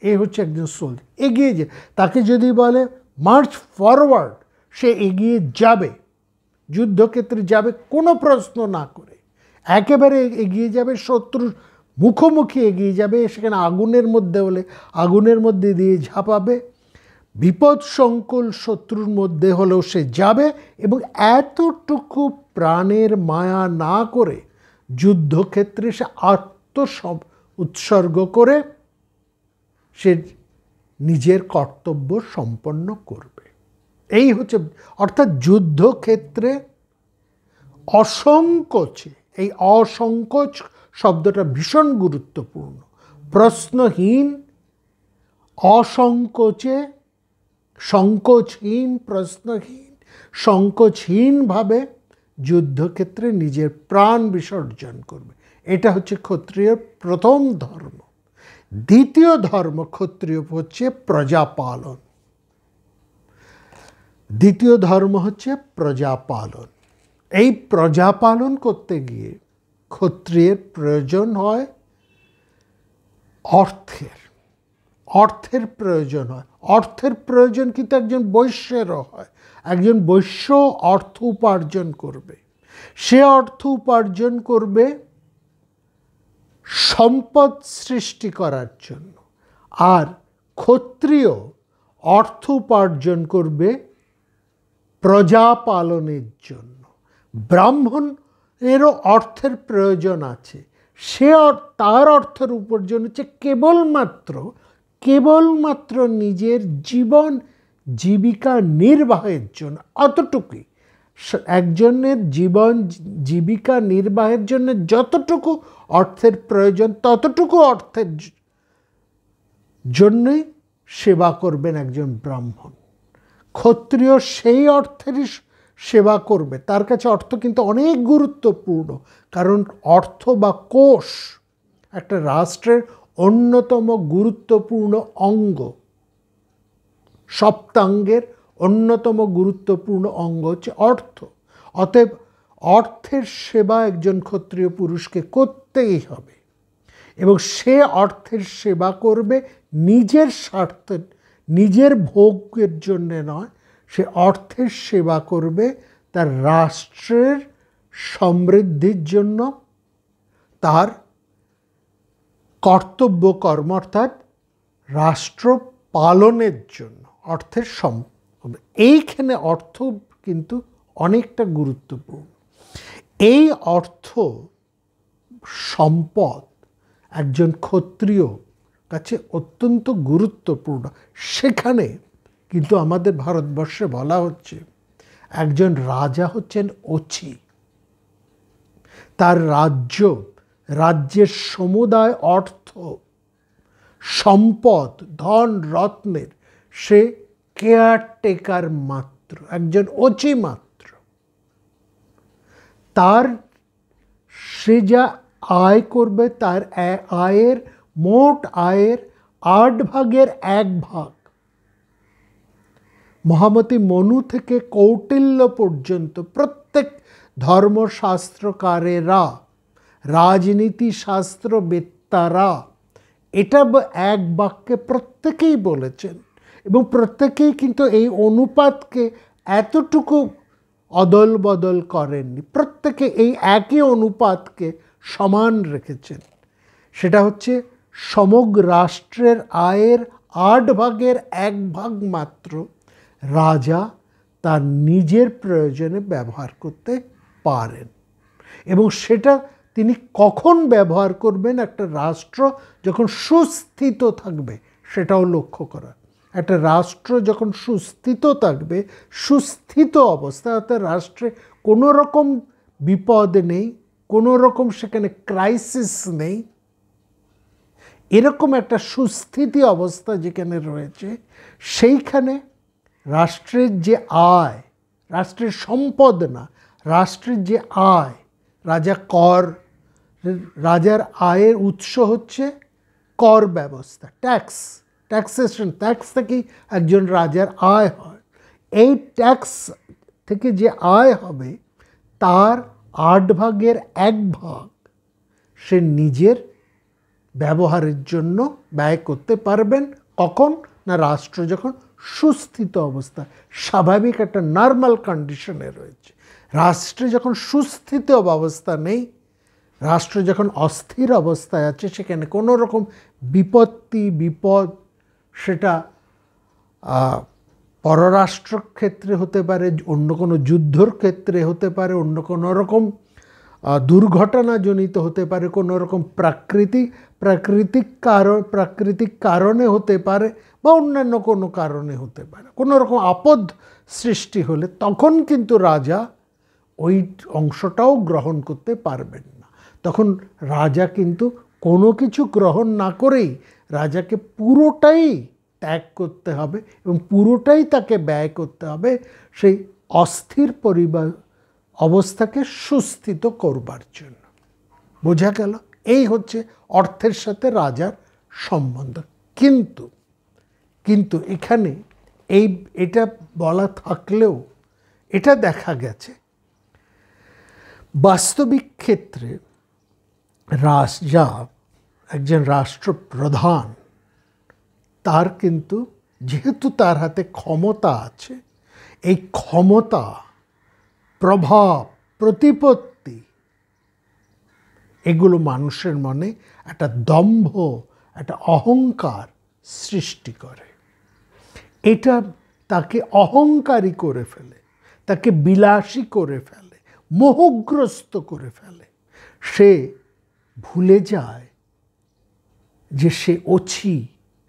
Speaker 1: এই হচ্ছে একজন সোলজার। এগিয়ে যে তাকে যদি বলে মার্চ ফরওয়ার্ড, সে এগিয়ে যাবে, যুদ্ধক্ষেত্রে যাবে কোনো প্রশ্ন না করে, একেবারে এগিয়ে যাবে, শত্রুর মুখোমুখি এগিয়ে যাবে। সেখানে আগুনের মধ্যে হলে আগুনের মধ্যে দিয়ে ঝাঁপাবে, বিপদ সংকুল শত্রুর মধ্যে হলেও সে যাবে, এবং এতটুকু প্রাণের মায়া না করে যুদ্ধক্ষেত্রে সে উৎসর্গ করে সে নিজের কর্তব্য সম্পন্ন করবে। এই হচ্ছে, অর্থাৎ যুদ্ধক্ষেত্রে অসংকোচে, এই অসংকোচ শব্দটা ভীষণ গুরুত্বপূর্ণ। প্রশ্নহীন, অসংকোচে, সংকোচহীন, প্রশ্নহীন, সংকোচহীনভাবে যুদ্ধক্ষেত্রে নিজের প্রাণ বিসর্জন করবে। এটা হচ্ছে ক্ষত্রিয়ের প্রথম ধর্ম। দ্বিতীয় ধর্ম ক্ষত্রিয় হচ্ছে প্রজাপালন। দ্বিতীয় ধর্ম হচ্ছে প্রজাপালন। এই প্রজাপালন করতে গিয়ে ক্ষত্রিয়ের প্রয়োজন হয় অর্থের প্রয়োজন হয়। অর্থের প্রয়োজন কিন্তু একজন বৈশ্যেরও হয়। একজন বৈশ্য অর্থ উপার্জন করবে, সে অর্থ উপার্জন করবে সম্পদ সৃষ্টি করার জন্য। আর ক্ষত্রিয় অর্থ উপার্জন করবে প্রজা পালনের জন্য। ব্রাহ্মণেরও অর্থের প্রয়োজন আছে, সে তার অর্থের উপার্জন হচ্ছে কেবলমাত্র নিজের জীবন জীবিকা নির্বাহের জন্য। অতটুকুই একজনের জীবন জীবিকা নির্বাহের জন্য যতটুকু অর্থের প্রয়োজন, ততটুকু অর্থের জন্যই সেবা করবেন একজন ব্রাহ্মণ। ক্ষত্রিয় সেই অর্থেরই সেবা করবে। তার কাছে অর্থ কিন্তু অনেক গুরুত্বপূর্ণ, কারণ অর্থ বা কোষ একটা রাষ্ট্রের অন্যতম গুরুত্বপূর্ণ অঙ্গ। সপ্তাঙ্গের অন্যতম গুরুত্বপূর্ণ অঙ্গ হচ্ছে অর্থ। অতএব অর্থের সেবা একজন ক্ষত্রিয় পুরুষকে করতেই হবে, এবং সে অর্থের সেবা করবে নিজের স্বার্থে, নিজের ভোগের জন্যে নয়। সে অর্থের সেবা করবে তার রাষ্ট্রের সমৃদ্ধির জন্য, তার কর্তব্য কর্ম অর্থাৎ রাষ্ট্র পালনের জন্য অর্থের এইখানে অর্থ কিন্তু অনেকটা গুরুত্বপূর্ণ। এই অর্থ সম্পদ একজন ক্ষত্রিয় কাছে অত্যন্ত গুরুত্বপূর্ণ। সেখানে কিন্তু আমাদের ভারতবর্ষে বলা হচ্ছে একজন রাজা হচ্ছেন অচি। তার রাজ্যের সমুদায় অর্থ সম্পদ ধন রত্নের সে কেয়ারটেকার মাত্র, একজন অচি মাত্র। তার সে যা আয় করবে তার মোট আয়ের 8 ভাগের 1 ভাগ মহামতি মনু থেকে কৌটিল্য পর্যন্ত প্রত্যেক ধর্মশাস্ত্রকারেরা, রাজনীতি শাস্ত্রবেত্তারা এটা এক বাক্যে প্রত্যেকেই বলেছেন, এবং প্রত্যেকেই কিন্তু এই অনুপাতকে এতটুকু অদল বদল করেননি। প্রত্যেকে এই একই অনুপাতকে সমান রেখেছেন। সেটা হচ্ছে সমগ্র রাষ্ট্রের আয়ের 8 ভাগের 1 ভাগ মাত্র রাজা তার নিজের প্রয়োজনে ব্যবহার করতে পারেন, এবং সেটা তিনি কখন ব্যবহার করবেন, একটা রাষ্ট্র যখন সুস্থিত থাকবে সেটাও লক্ষ্য করা। একটা রাষ্ট্র যখন সুস্থিত থাকবে, সুস্থিত অবস্থা অর্থাৎ রাষ্ট্রে কোনো রকম বিপদ নেই, কোনো রকম সেখানে ক্রাইসিস নেই, এরকম একটা সুস্থিতি অবস্থা যেখানে রয়েছে, সেইখানে রাষ্ট্রের যে আয়, রাষ্ট্রের সম্পদ না, রাষ্ট্রের যে আয়, রাজার আয়ের উৎস হচ্ছে কর ব্যবস্থা, ট্যাক্সেশন, ট্যাক্স থেকেই একজন রাজার আয় হয়। এই ট্যাক্স থেকে যে আয় হবে তার 8/1 সে নিজের ব্যবহারের জন্য ব্যয় করতে পারবেন। কখন? না রাষ্ট্র যখন সুস্থিত অবস্থা, স্বাভাবিক একটা নর্মাল কন্ডিশনে রয়েছে। রাষ্ট্রে যখন সুস্থিত অবস্থা নেই, রাষ্ট্র যখন অস্থির অবস্থায় আছে, সেখানে কোনো রকম বিপদ, সেটা পররাষ্ট্র ক্ষেত্রে হতে পারে, অন্য কোনো যুদ্ধর ক্ষেত্রে হতে পারে, অন্য কোনো রকম দুর্ঘটনাজনিত হতে পারে, কোনো রকম প্রাকৃতিক কারণে হতে পারে, বা অন্যান্য কোনো কারণে হতে পারে। কোনো রকম আপদ সৃষ্টি হলে তখন কিন্তু রাজা ওই অংশটাও গ্রহণ করতে পারবেন না। তখন রাজা কিন্তু কোনো কিছু গ্রহণ না করেই রাজাকে পুরোটাই ত্যাগ করতে হবে এবং পুরোটাই তাকে ব্যয় করতে হবে সেই অস্থির অবস্থাকে সুস্থিত করবার জন্য। বোঝা গেল? এই হচ্ছে অর্থের সাথে রাজার সম্বন্ধ। কিন্তু এখানে এটা বলা থাকলেও এটা দেখা গেছে বাস্তবিক ক্ষেত্রে রাজা, একজন রাষ্ট্রপ্রধান, তার কিন্তু যেহেতু তার হাতে ক্ষমতা আছে, এই ক্ষমতা, প্রভাব, প্রতিপত্তি, এগুলো মানুষের মনে একটা দম্ভ, একটা অহংকার সৃষ্টি করে। এটা তাকে অহংকারী করে ফেলে, তাকে বিলাসী করে ফেলে, মোহগ্রস্ত করে ফেলে। সে ভুলে যায় যে সে অছি,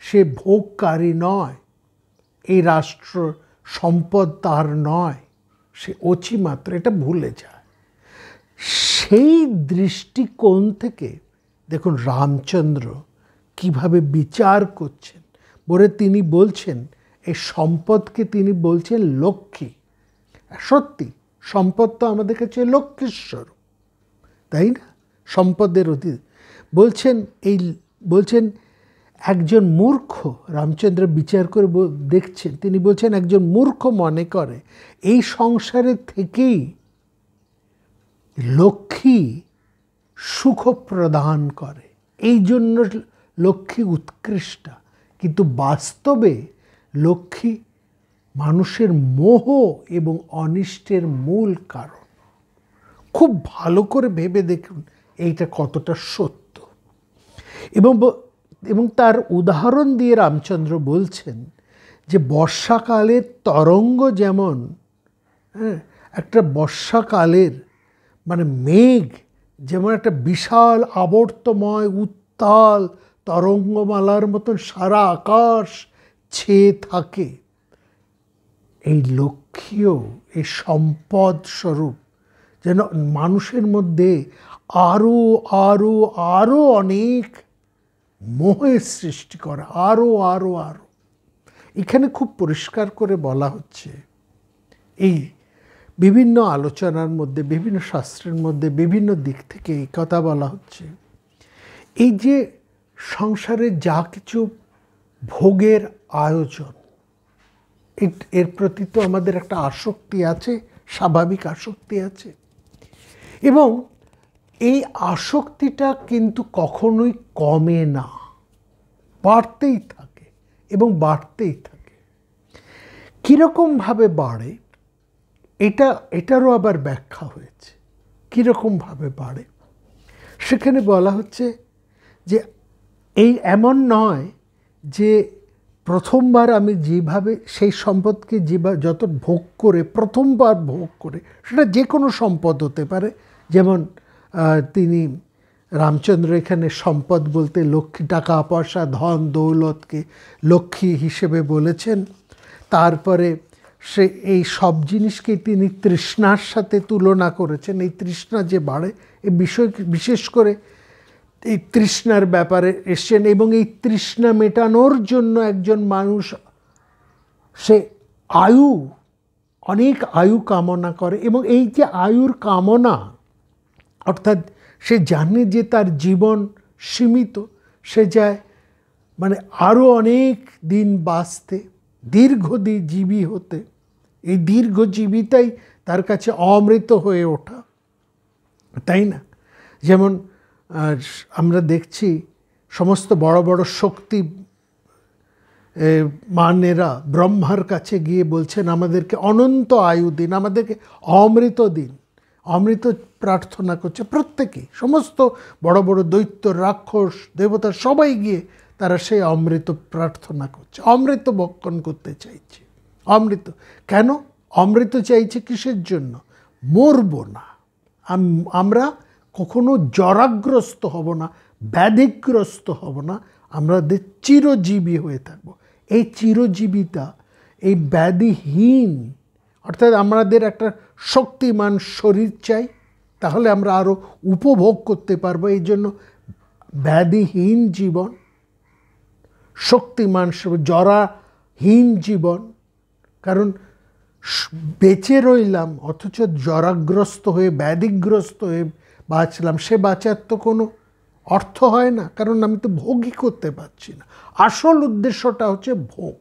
Speaker 1: সে ভোগকারী নয়, এই রাষ্ট্র সম্পদ তার নয়, সে অছি মাত্র, এটা ভুলে যায়। সেই দৃষ্টিকোণ থেকে দেখুন রামচন্দ্র কিভাবে বিচার করছেন। তিনি বলছেন এই সম্পদকে তিনি বলছেন লক্ষ্মী। সত্যি সম্পদ তো আমাদের কাছে লক্ষ্মীর, তাই না? সম্পদের অতীত বলছেন একজন মূর্খ, রামচন্দ্র বিচার করে দেখছেন, তিনি বলছেন একজন মূর্খ মনে করে এই সংসারে থেকেই লক্ষ্মী সুখ প্রদান করে, এই জন্য লক্ষ্মী উৎকৃষ্টা। কিন্তু বাস্তবে লক্ষ্মী মানুষের মোহ এবং অনিষ্টের মূল কারণ। খুব ভালো করে ভেবে দেখুন এইটা কতটা সত্য। এবং তার উদাহরণ দিয়ে রামচন্দ্র বলছেন যে বর্ষাকালের তরঙ্গ যেমন, একটা বর্ষাকালের মানে মেঘ যেমন একটা বিশাল আবর্তময় উত্তাল তরঙ্গমালার মতন সারা আকাশ ছেয়ে থাকে, এই লক্ষ্মীও এই সম্পদ স্বরূপ যেন মানুষের মধ্যে আরও আরও আরও অনেক মোহের সৃষ্টি করে, আরও আরও আরও। এখানে খুব পরিষ্কার করে বলা হচ্ছে, এই বিভিন্ন আলোচনার মধ্যে, বিভিন্ন শাস্ত্রের মধ্যে বিভিন্ন দিক থেকে এই কথা বলা হচ্ছে, এই যে সংসারে যা কিছু ভোগের আয়োজন, এর প্রতি তো আমাদের একটা আসক্তি আছে, স্বাভাবিক আসক্তি আছে, এবং এই আসক্তিটা কিন্তু কখনোই কমে না, বাড়তেই থাকে এবং বাড়তেই থাকে। কীরকমভাবে বাড়ে এটারও আবার ব্যাখ্যা হয়েছে, কীরকমভাবে বাড়ে। সেখানে বলা হচ্ছে যে এমন নয় যে প্রথমবার আমি যেভাবে সেই সম্পদকে যত ভোগ করে, প্রথমবার ভোগ করে, সেটা যে কোনো সম্পদ হতে পারে। যেমন তিনি রামচন্দ্র এখানে সম্পদ বলতে লক্ষ্মী, টাকা পয়সা, ধন দৌলতকে লক্ষ্মী হিসেবে বলেছেন। তারপরে এই সব জিনিসকে তিনি তৃষ্ণার সাথে তুলনা করেছেন। এই তৃষ্ণা যে বাড়ে, এই বিষয় বিশেষ করে এই তৃষ্ণার ব্যাপারে এসছেন, এবং এই তৃষ্ণা মেটানোর জন্য একজন মানুষ সে অনেক আয়ু কামনা করে, এবং এই যে আয়ুর কামনা, অর্থাৎ সে জানে যে তার জীবন সীমিত, সে যায় মানে আরও অনেক দিন বাঁচতে, দীর্ঘজীবী হতে। এই দীর্ঘজীবিতাই তার কাছে অমৃত হয়ে ওঠা, তাই না? যেমন আমরা দেখছি সমস্ত বড় বড় শক্তি মানেরা ব্রহ্মার কাছে গিয়ে বলছেন আমাদেরকে অনন্ত আয়ু দিন, আমাদেরকে অমৃত দিন, অমৃত প্রার্থনা করছে প্রত্যেকেই। সমস্ত বড় বড় দৈত্য, রাক্ষস, দেবতা সবাই গিয়ে তারা সেই অমৃত প্রার্থনা করছে, অমৃত ভক্ষণ করতে চাইছে। অমৃত কেন? অমৃত চাইছে কিসের জন্য? মরব না, আমরা কখনো জরাগ্রস্ত হব না, ব্যাধিগ্রস্ত হব না, আমাদের চিরজীবী হয়ে থাকব। এই চিরজীবিতা, এই ব্যাধিহীন, অর্থাৎ আমাদের একটা শক্তিমান শরীর চাই, তাহলে আমরা আরও উপভোগ করতে পারবো। এই জন্য ব্যাধিহীন জীবন, শক্তিমান জরাহীন জীবন। কারণ বেঁচে রইলাম অথচ জরাগ্রস্ত হয়ে, ব্যাধিগ্রস্ত হয়ে বাঁচলাম, সে বাঁচার তো কোনো অর্থ হয় না, কারণ আমি তো ভোগই করতে পারছি না। আসল উদ্দেশ্যটা হচ্ছে ভোগ,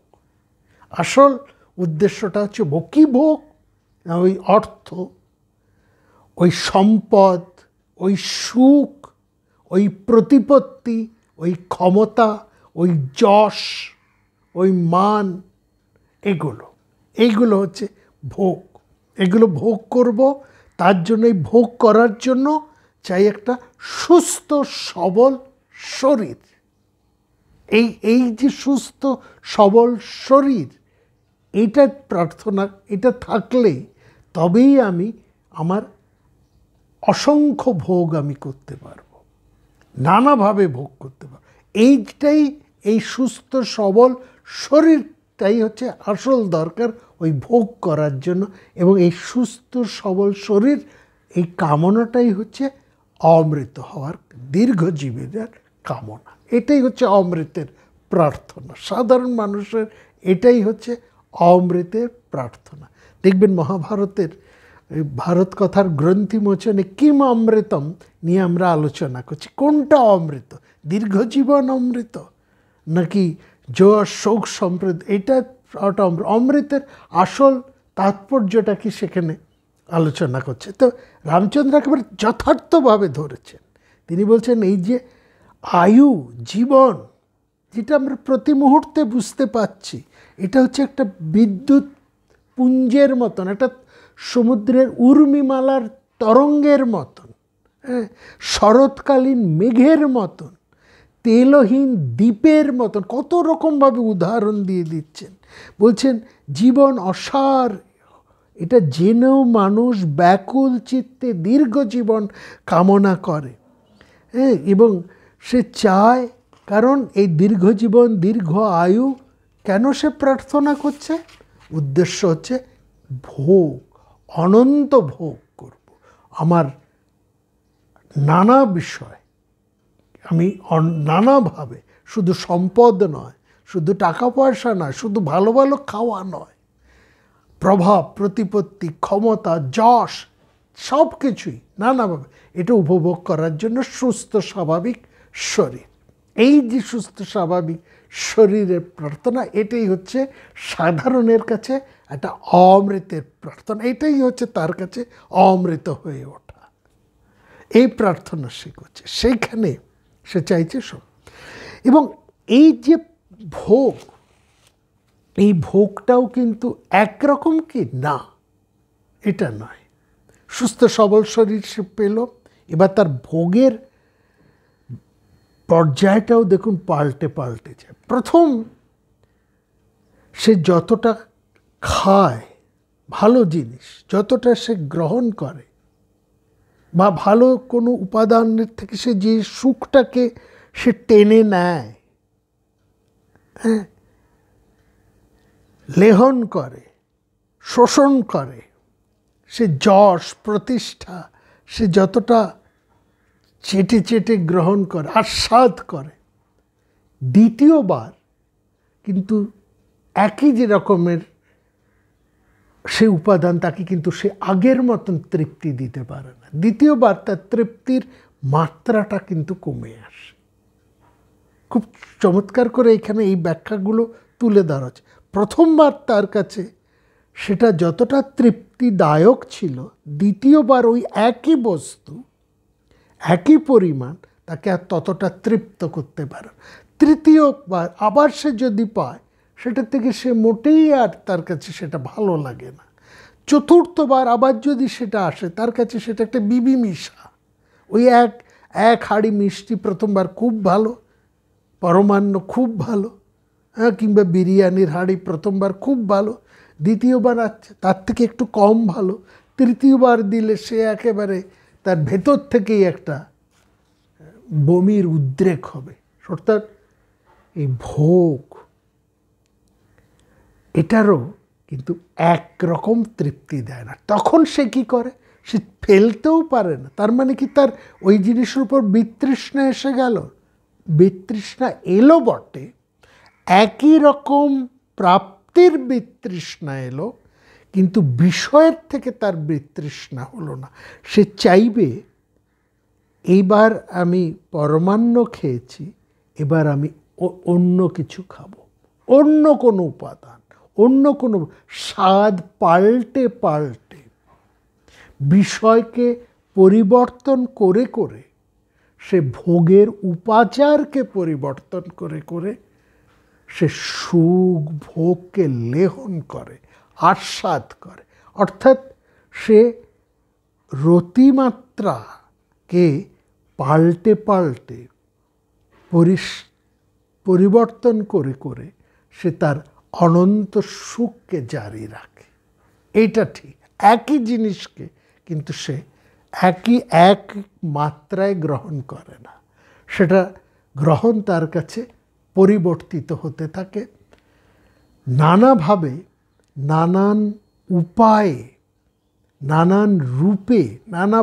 Speaker 1: আসল উদ্দেশ্যটা হচ্ছে ভোগ। কী ভোগ? ওই অর্থ, ওই সম্পদ, ওই সুখ, ওই প্রতিপত্তি, ওই ক্ষমতা, ওই যশ, ওই মান, এইগুলো হচ্ছে ভোগ। এগুলো ভোগ করব, তার জন্যই ভোগ করার জন্য চাই একটা সুস্থ সবল শরীর। এই যে সুস্থ সবল শরীর, এইটা প্রার্থনা, এটা থাকলে তবেই আমি আমার অসংখ্য ভোগ আমি করতে পারবো, নানাভাবে ভোগ করতে পারবো। এইটাই, এই সুস্থ সবল শরীরটাই হচ্ছে আসল দরকার ওই ভোগ করার জন্য। এবং এই সুস্থ সবল শরীর, এই কামনাটাই হচ্ছে অমৃত হওয়ার, দীর্ঘজীবীর কামনা। এটাই হচ্ছে অমৃতের প্রার্থনা। সাধারণ মানুষের এটাই হচ্ছে অমৃতের প্রার্থনা। দেখবেন মহাভারতের ভারত কথার গ্রন্থিমোচনে কিম অমৃতম নিয়ে আমরা আলোচনা করছি। কোনটা অমৃত? দীর্ঘজীবন অমৃত নাকি যশ শোক সমৃদ্ধি? এটা অমৃতের আসল তাৎপর্যটা কি সেখানে আলোচনা করছে। তো রামচন্দ্র একেবারে যথার্থভাবে ধরেছেন। তিনি বলছেন এই যে আয়ু, জীবন, যেটা আমরা প্রতি মুহূর্তে বুঝতে পাচ্ছি, এটা হচ্ছে একটা বিদ্যুৎ পুঞ্জের মতন, একটা সমুদ্রের উর্মিমালার তরঙ্গের মতন, হ্যাঁ, শরৎকালীন মেঘের মতন, তেলহীন দ্বীপের মতন। কত রকমভাবে উদাহরণ দিয়ে দিচ্ছেন। বলছেন জীবন অসার, এটা জেনেও মানুষ ব্যাকুল চিত্তে দীর্ঘ জীবন কামনা করে, হ্যাঁ, এবং সে চায়, কারণ এই দীর্ঘ জীবন, দীর্ঘ আয়ু কেন সে প্রার্থনা করছে? উদ্দেশ্য হচ্ছে ভোগ, অনন্ত ভোগ করব। আমার নানা বিষয়, আমি নানাভাবে, শুধু সম্পদ নয়, শুধু টাকা পয়সা নয়, শুধু ভালো ভালো খাওয়া নয়, প্রভাব, প্রতিপত্তি, ক্ষমতা, যশ, সব কিছুই নানাভাবে এটা উপভোগ করার জন্য সুস্থ স্বাভাবিক শরীর। এই যে সুস্থ স্বাভাবিক শরীরের প্রার্থনা, এটাই হচ্ছে সাধারণের কাছে একটা অমৃতের প্রার্থনা। এটাই হচ্ছে তার কাছে অমৃত হয়ে ওঠা। এই প্রার্থনা সে করছে, সেইখানে সে চাইছে সব। এবং এই যে ভোগ, এই ভোগটাও কিন্তু একরকম কি না, এটা নয়। সুস্থ সবল শরীর সে পেল, এবার তার ভোগের পর্যায়টাও দেখুন পাল্টে পাল্টে যায়। প্রথম সে যতটা খায় ভালো জিনিস, যতটা সে গ্রহণ করে, বা ভালো কোনো উপাদানের থেকে সে যে সুখটাকে সে টেনে নেয়, হ্যাঁ, লেহন করে, শোষণ করে, সে যশ প্রতিষ্ঠা সে যতটা চেটে চেটে গ্রহণ করে, আস্বাদ করে। দ্বিতীয়বার কিন্তু একই যে রকমের সে উপাদান, তাকে কিন্তু সে আগের মতন তৃপ্তি দিতে পারে না। দ্বিতীয়বার তার তৃপ্তির মাত্রাটা কিন্তু কমে আসে। খুব চমৎকার করে এখানে এই ব্যাখ্যাগুলো তুলে ধরা হচ্ছে। প্রথমবার তার কাছে সেটা যতটা তৃপ্তিদায়ক ছিল, দ্বিতীয়বার ওই একই বস্তু, একই পরিমাণ তাকে আর ততটা তৃপ্ত করতে পারে। তৃতীয়বার আবার সে যদি পায়, সেটা থেকে সে মোটেই আর তার কাছে সেটা ভালো লাগে না। চতুর্থবার আবার যদি সেটা আসে, তার কাছে সেটা একটা বিবিমিশা। ওই এক হাঁড়ি মিষ্টি প্রথমবার খুব ভালো, পরমান্ন খুব ভালো, কিংবা বিরিয়ানির হাঁড়ি প্রথমবার খুব ভালো, দ্বিতীয়বার তার থেকে একটু কম ভালো, তৃতীয়বার দিলে সে একেবারে তার ভেতর থেকেই একটা বমির উদ্রেক হবে। অর্থাৎ এই ভোগ, এটারও কিন্তু একরকম তৃপ্তি দেয় না। তখন সে কি করে? সে ফেলতেও পারে না। তার মানে কি, তার ওই জিনিসের উপর বিতৃষ্ণা এসে গেল? বিতৃষ্ণা এলো বটে, একই রকম প্রাপ্তির বিতৃষ্ণা এলো, কিন্তু বিষয়ের থেকে তার বিতৃষ্ণা হলো না। সে চাইবে, এইবার আমি পরমান্ন খেয়েছি, এবার আমি অন্য কিছু খাবো, অন্য কোনো উপাদান, অন্য কোনো স্বাদ পাল্টে পাল্টে, বিষয়কে পরিবর্তন করে করে, সে ভোগের উপাচারকে পরিবর্তন করে করে সে সুখ ভোগকে লেহন করে, আস্বাদ করে। অর্থাৎ সে রতিমাত্রাকে পাল্টে পাল্টে পরিবর্তন করে করে সে তার অনন্ত সুখকে জারি রাখে। এইটা ঠিক, একই জিনিসকে কিন্তু সে এক মাত্রায় গ্রহণ করে না। সেটা গ্রহণ তার কাছে পরিবর্তিত হতে থাকে, নানাভাবে, নানান উপায়ে, নানান রূপে, নানা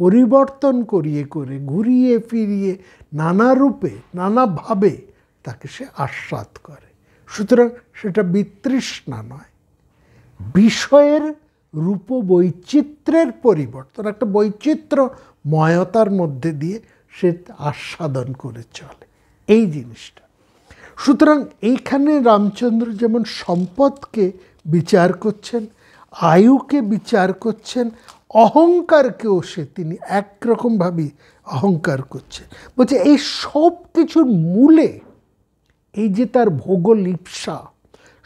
Speaker 1: পরিবর্তন করিয়ে করে, ঘুরিয়ে ফিরিয়ে, নানা রূপে, নানাভাবে তাকে সে আস্বাদ করে। সুতরাং সেটা বিতৃষ্ণা নয়, বিষয়ের রূপ বৈচিত্র্যের পরিবর্তন, একটা বৈচিত্র্যময়তার মধ্যে দিয়ে সে আস্বাদন করে চলে, এই জিনিসটা। সুতরাং এইখানে রামচন্দ্র যেমন সম্পদকে বিচার করছেন, আয়ুকে বিচার করছেন, অহংকারকেও তিনি একরকমভাবেই অহংকার করছেন। বলছে এই সব কিছুর মূলে, এই যে তার ভোগলিপ্সা,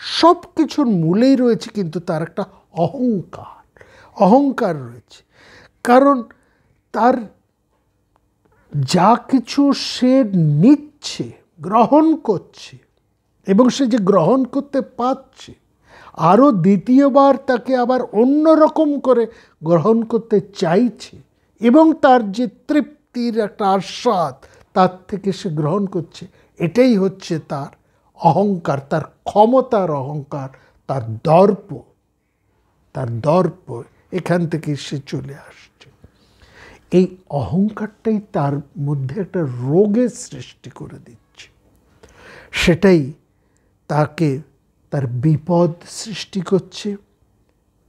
Speaker 1: সব কিছুর মূলেই রয়েছে কিন্তু তার একটা অহংকার রয়েছে। কারণ তার যা কিছু সে নিচ্ছে, গ্রহণ করছে, এবং সে যে গ্রহণ করতে পারছে, আরও দ্বিতীয়বার তাকে আবার অন্যরকম করে গ্রহণ করতে চাইছে, এবং তার যে তৃপ্তির একটা আস্বাদ তার থেকে সে গ্রহণ করছে, এটাই হচ্ছে তার অহংকার, তার ক্ষমতার অহংকার, তার দর্প এখান থেকে সে চলে আসছে। এই অহংকারটাই তার মধ্যে একটা রোগের সৃষ্টি করে দিচ্ছে। সেটাই তাকে তার বিপদ সৃষ্টি করছে,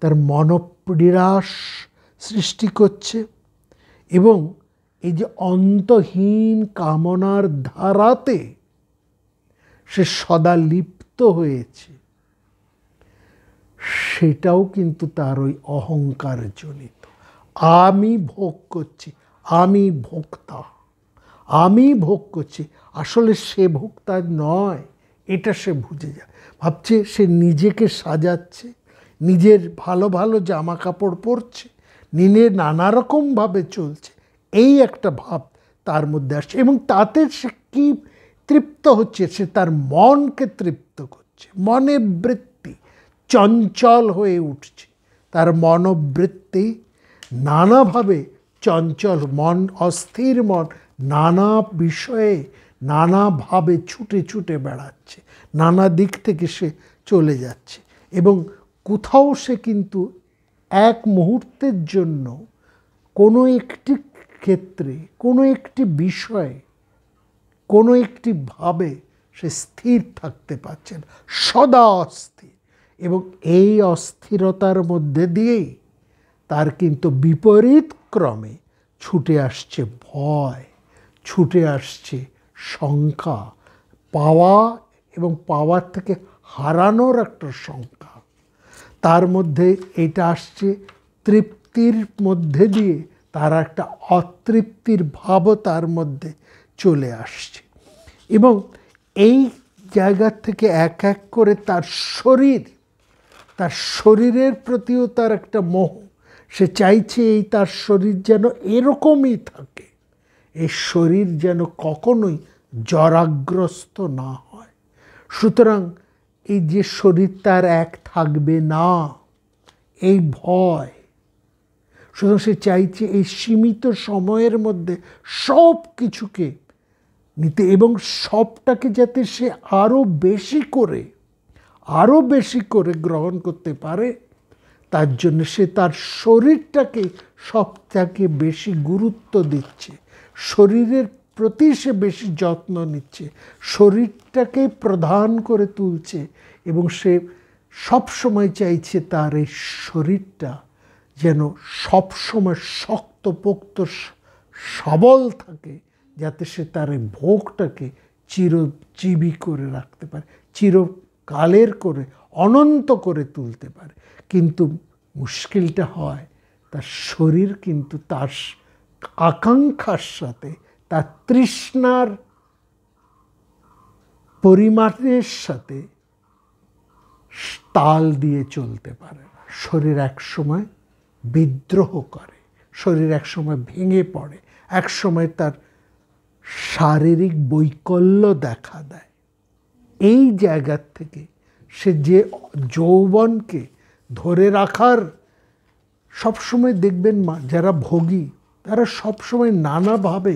Speaker 1: তার মনোনিরাশ সৃষ্টি করছে, এবং এই যে অন্তহীন কামনার ধারাতে সে সদা লিপ্ত হয়েছে, সেটাও কিন্তু তার ওই অহংকার জনিত। আমি ভোগ করছি, আমি ভোক্তা, আমি ভোগ করছি, আসলে সে ভোক্তা নয়, এটা সে বুঝে যায়। ভাবছে সে নিজেকে সাজাচ্ছে, নিজের ভালো ভালো জামা কাপড় পরছে, নিজে নানা রকমভাবে চলছে, এই একটা ভাব তার মধ্যে আসছে। এবং তাতে সে কি তৃপ্ত হচ্ছে? সে তার মনকে তৃপ্ত করছে, মনে বৃত্তি চঞ্চল হয়ে উঠছে, তার মনোবৃত্তি নানাভাবে চঞ্চল, মন অস্থির, মন নানা বিষয়ে নানাভাবে ছুটে ছুটে বেড়াচ্ছে, নানা দিক থেকে সে চলে যাচ্ছে, এবং কোথাও সে কিন্তু এক মুহূর্তের জন্য কোনো একটি ক্ষেত্রে কোনো একটি বিষয়ে কোনো একটি ভাবে সে স্থির থাকতে পারছে না, সদা অস্থির। এবং এই অস্থিরতার মধ্যে দিয়েই তার কিন্তু বিপরীত ক্রমে ছুটে আসছে ভয়, ছুটে আসছে শঙ্কা, পাওয়া এবং পাওয়ার থেকে হারানোর একটা শঙ্কা। তার মধ্যে এটা আসছে তৃপ্তির মধ্যে দিয়ে তার একটা অতৃপ্তির ভাবও তার মধ্যে চলে আসছে। এবং এই জায়গা থেকে এক এক করে তার শরীরের প্রতিও তার একটা মোহ। সে চাইছে এই তার শরীর যেন এরকমই থাকে, এই শরীর যেন কখনোই জরাগ্রস্ত না হয়। সুতরাং এই যে শরীর তার এক থাকবে না, এই ভয়, সুতরাং সে চাইছে এই সীমিত সময়ের মধ্যে সব কিছুকে নিতে এবং সবটাকে যাতে সে আরও বেশি করে গ্রহণ করতে পারে, তার জন্য সে তার শরীরটাকে সবথেকে বেশি গুরুত্ব দিচ্ছে, শরীরের প্রতি সে বেশি যত্ন নিচ্ছে, শরীরটাকে প্রধান করে তুলছে এবং সে সবসময় চাইছে তার এই শরীরটা যেন সবসময় শক্তপোক্ত সবল থাকে, যাতে সে তার এই ভোগটাকে চিরজীবী করে রাখতে পারে, চিরকালের করে, অনন্ত করে তুলতে পারে। কিন্তু মুশকিলটা হয় তার শরীর কিন্তু তার আকাঙ্ক্ষার সাথে, তার তৃষ্ণার পরিমাণের সাথে তাল দিয়ে চলতে পারে না। শরীর এক সময় বিদ্রোহ করে, শরীর এক সময় ভেঙে পড়ে, এক সময় তার শারীরিক বৈকল্য দেখা দেয়। এই জায়গার থেকে সে যে যৌবনকে ধরে রাখার, সবসময় দেখবেন যারা ভোগী তারা সবসময় নানাভাবে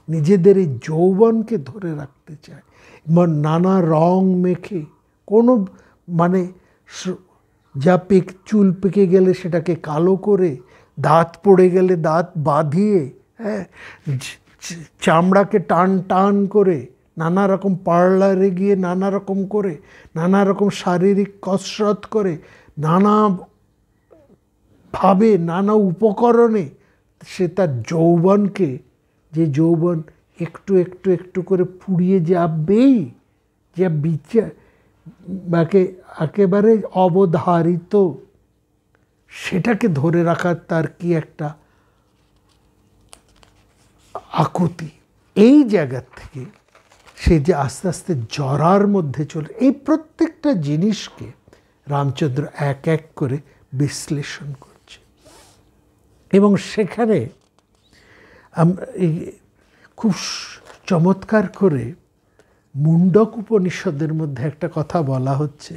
Speaker 1: নিজেদের এই যৌবনকে ধরে রাখতে চায় এবং নানা রং মেখে, কোনো মানে যা চুল পেকে গেলে সেটাকে কালো করে, দাঁত পড়ে গেলে দাঁত বাঁধিয়ে, হ্যাঁ, চামড়াকে টান করে, নানা রকম পার্লারে গিয়ে নানা রকম করে, নানা রকম শারীরিক কসরত করে, নানাভাবে নানা উপকরণে সে তার যৌবনকে, যে যৌবন একটু একটু একটু করে ফুরিয়ে যাবেই, যা একেবারে অবধারিত, সেটাকে ধরে রাখার তার কি একটা আকুতি। এই জায়গার থেকে সে যে আস্তে আস্তে জরার মধ্যে চলে, এই প্রত্যেকটা জিনিসকে রামচন্দ্র এক এক করে বিশ্লেষণ করছে। এবং সেখানে খুব চমৎকার করে মুন্ডক উপনিষদের মধ্যে একটা কথা বলা হচ্ছে,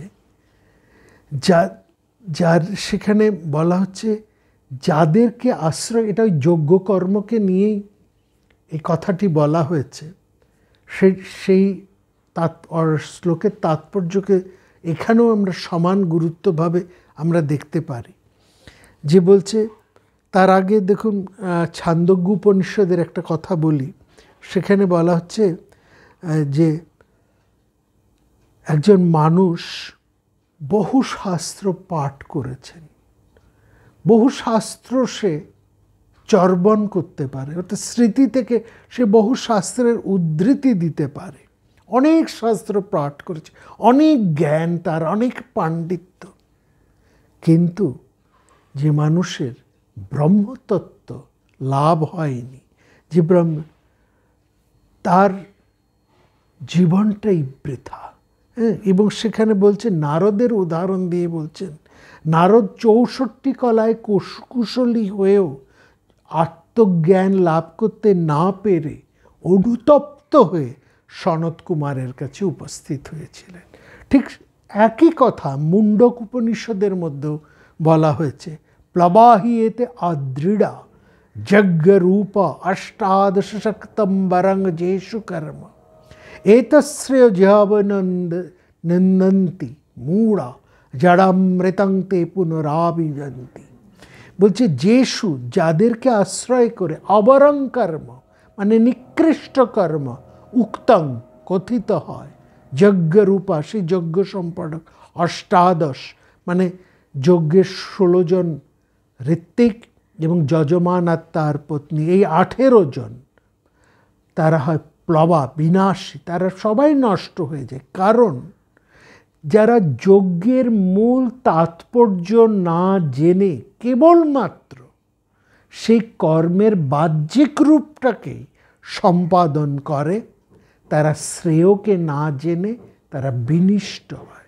Speaker 1: যার সেখানে বলা হচ্ছে যাদেরকে আশ্রয়, এটা ওই যজ্ঞ কর্মকে নিয়েই এই কথাটি বলা হয়েছে। সেই শ্লোকের তাৎপর্যকে এখানেও আমরা সমান গুরুত্বভাবে আমরা দেখতে পারি। যে বলছে, তার আগে দেখুন ছান্দোগ্য উপনিষদের একটা কথা বলি, সেখানে বলা হচ্ছে যে একজন মানুষ বহু শাস্ত্র পাঠ করেছেন, বহু শাস্ত্র সে চর্বণ করতে পারে, অর্থাৎ স্মৃতি থেকে সে বহু শাস্ত্রের উদ্ধৃতি দিতে পারে, অনেক শাস্ত্র পাঠ করেছে, অনেক জ্ঞান তার, অনেক পাণ্ডিত্য। কিন্তু যে মানুষের ব্রহ্মতত্ত্ব লাভ হয়নি, যে তার জীবনটাই বৃথা। হ্যাঁ, এবং সেখানে বলছে, নারদের উদাহরণ দিয়ে বলছেন, নারদ 64 কলায় কুশলী হয়েও আত্মজ্ঞান লাভ করতে না পেরে অনুতপ্ত হয়ে সনত কুমারের কাছে উপস্থিত হয়েছিলেন। ঠিক একই কথা মুন্ডক উপনিষদের মধ্যেও বলা হয়েছে, প্লবাহিয়েতে আদৃঢ়া যজ্ঞরূপ অষ্টাদশ শক্তম্বরং যেষু কর্ম এতশ্রেয় নিন্দন্তি মূঢ়া জড়ামৃতং তে পুনরাবিজন্তি। বলছে যেষু, যাদেরকে আশ্রয় করে, অবরং কর্ম মানে নিকৃষ্ট কর্ম, উক্তং কথিত হয়, যজ্ঞরূপা সেই যজ্ঞ সম্পাদক, অষ্টাদশ মানে যজ্ঞের 16 জন ঋত্বিক এবং যজমান আর তার পত্নী, এই 18 জন তারা হয় প্লবা, বিনাশী, তারা সবাই নষ্ট হয়ে যায়। কারণ যারা যজ্ঞের মূল তাৎপর্য না জেনে কেবলমাত্র সেই কর্মের বাহ্যিক রূপটাকে সম্পাদন করে, তারা শ্রেয়কে না জেনে তারা বিনিষ্ট হয়।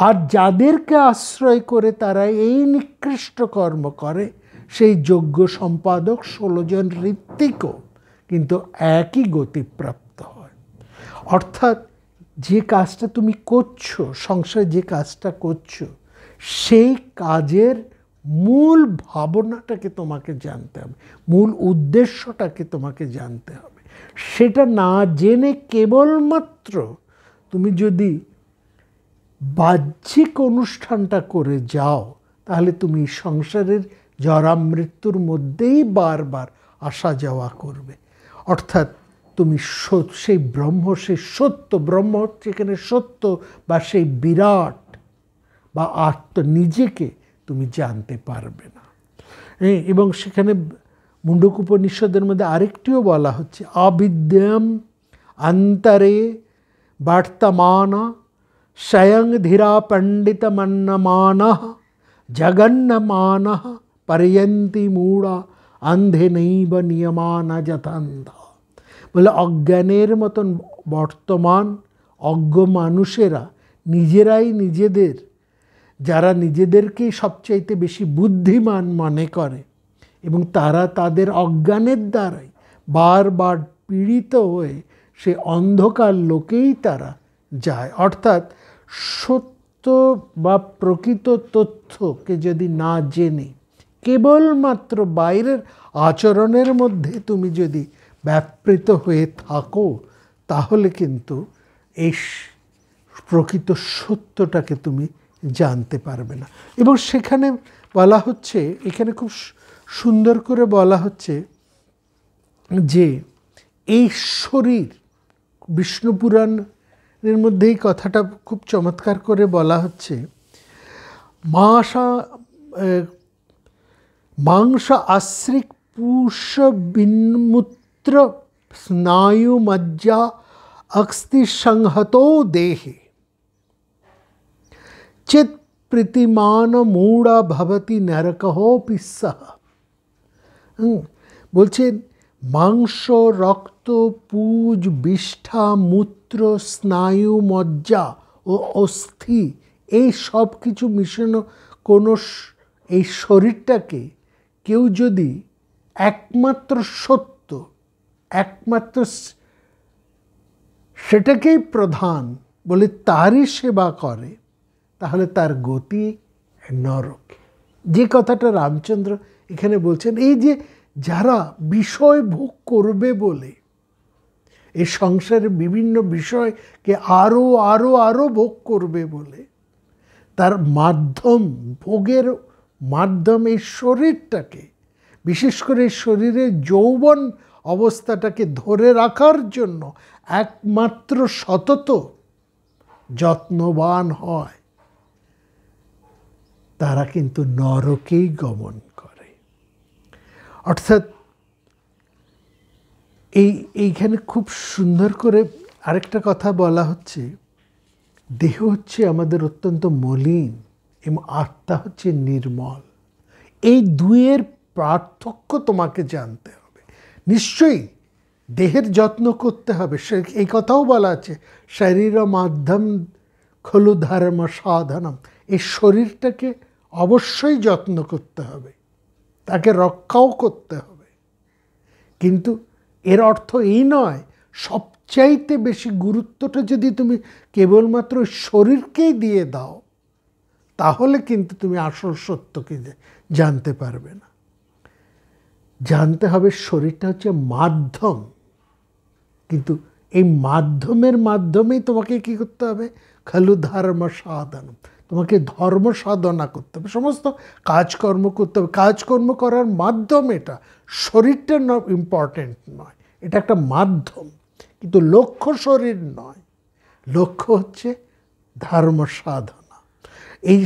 Speaker 1: আর যাদেরকে আশ্রয় করে তারা এই নিকৃষ্ট কর্ম করে, সেই যজ্ঞ সম্পাদক 16 জন ঋত্বিকও কিন্তু একই গতিপ্রাপ্ত হয়। অর্থাৎ যে কাজটা তুমি করছো, সংসারে যে কাজটা করছো, সেই কাজের মূল ভাবনাটাকে তোমাকে জানতে হবে, মূল উদ্দেশ্যটাকে তোমাকে জানতে হবে। সেটা না জেনে কেবলমাত্র তুমি যদি বাহ্যিক অনুষ্ঠানটা করে যাও, তাহলে তুমি সংসারের জরা মৃত্যুর মধ্যেই বারবার আসা যাওয়া করবে। অর্থাৎ তুমি সেই ব্রহ্ম, সেই সত্য ব্রহ্ম হচ্ছে এখানে সত্য, বা সেই বিরাট বা নিজেকে তুমি জানতে পারবে না। এবং সেখানে মুণ্ডক উপনিষদের মধ্যে আরেকটিও বলা হচ্ছে, অবিদ্যম অন্তরে বর্তমান স্বয়ং ধীরা পণ্ডিত মন্যমান জগন্যমান পর্যন্তি মূঢ়া অন্ধে নৈব নিয়মান যথান্ধ। বলে অজ্ঞানের মতন বর্তমান অজ্ঞ মানুষেরা নিজেরাই নিজেদের, যারা নিজেদেরকেই সবচাইতে বেশি বুদ্ধিমান মনে করে এবং তারা তাদের অজ্ঞানের দ্বারাই বারবার পীড়িত হয়ে সে অন্ধকার লোকেই তারা যায়। অর্থাৎ সত্য বা প্রকৃত তথ্যকে যদি না জেনে কেবলমাত্র বাইরের আচরণের মধ্যে তুমি যদি ব্যাপৃত হয়ে থাকো, তাহলে কিন্তু এই প্রকৃত সত্যটাকে তুমি জানতে পারবে না। এবং সেখানে বলা হচ্ছে, এখানে খুব সুন্দর করে বলা হচ্ছে যে এই শরীর, বিষ্ণু পুরাণের মধ্যে এই কথাটা খুব চমৎকার করে বলা হচ্ছে, মাংস আশ্রিক পুষ বিন্মূত্র স্নায়ু মজ্জা অস্থি সংহতো দেহে চিত প্রীতিমান মূঢ়া ভবতি নরকোপি সহ। বলছেন মাংস, রক্ত, পুজ, বিষ্ঠা, মূত্র, স্নায়ু, মজ্জা ও অস্থি, এই সব কিছু মিশানো কোনো এই শরীরটাকে কেউ যদি একমাত্র সত্য, একমাত্র সেটাকেই প্রধান বলে তারই সেবা করে, তাহলে তার গতি নরক। যে কথাটা রামচন্দ্র এখানে বলছেন, এই যে যারা বিষয় ভোগ করবে বলে এই সংসারের বিভিন্ন বিষয়কে আরও আরও আরও ভোগ করবে বলে, তার মাধ্যম, ভোগের মাধ্যম এই শরীরটাকে, বিশেষ করে শরীরের যৌবন অবস্থাটাকে ধরে রাখার জন্য একমাত্র সতত যত্নবান হয়, তারা কিন্তু নরকেই গমন করে। অর্থাৎ এইখানে খুব সুন্দর করে আরেকটা কথা বলা হচ্ছে, দেহ হচ্ছে আমাদের অত্যন্ত মলিন এবং আত্মা হচ্ছে নির্মল। এই দুয়ের পার্থক্য তোমাকে জানতে হবে। নিশ্চয়ই দেহের যত্ন করতে হবে, এই কথাও বলা আছে, শরীর মাধ্যম খলু ধর্ম সাধনম। এই শরীরটাকে অবশ্যই যত্ন করতে হবে, তাকে রক্ষাও করতে হবে, কিন্তু এর অর্থ এই নয় সবচাইতে বেশি গুরুত্বটা যদি তুমি কেবলমাত্র শরীরকেই দিয়ে দাও, তাহলে কিন্তু তুমি আসল সত্যকে জানতে পারবে না। জানতে হবে শরীরটা হচ্ছে মাধ্যম, কিন্তু এই মাধ্যমের মাধ্যমেই তোমাকে কি করতে হবে, খলু ধর্ম সাধন, তোমাকে ধর্ম সাধনা করতে হবে, সমস্ত কাজকর্ম করতে হবে। কাজকর্ম করার মাধ্যম এটা, শরীরটা ইম্পর্টেন্ট নয়, এটা একটা মাধ্যম, কিন্তু লক্ষ্য শরীর নয়, লক্ষ্য হচ্ছে ধর্ম সাধনা।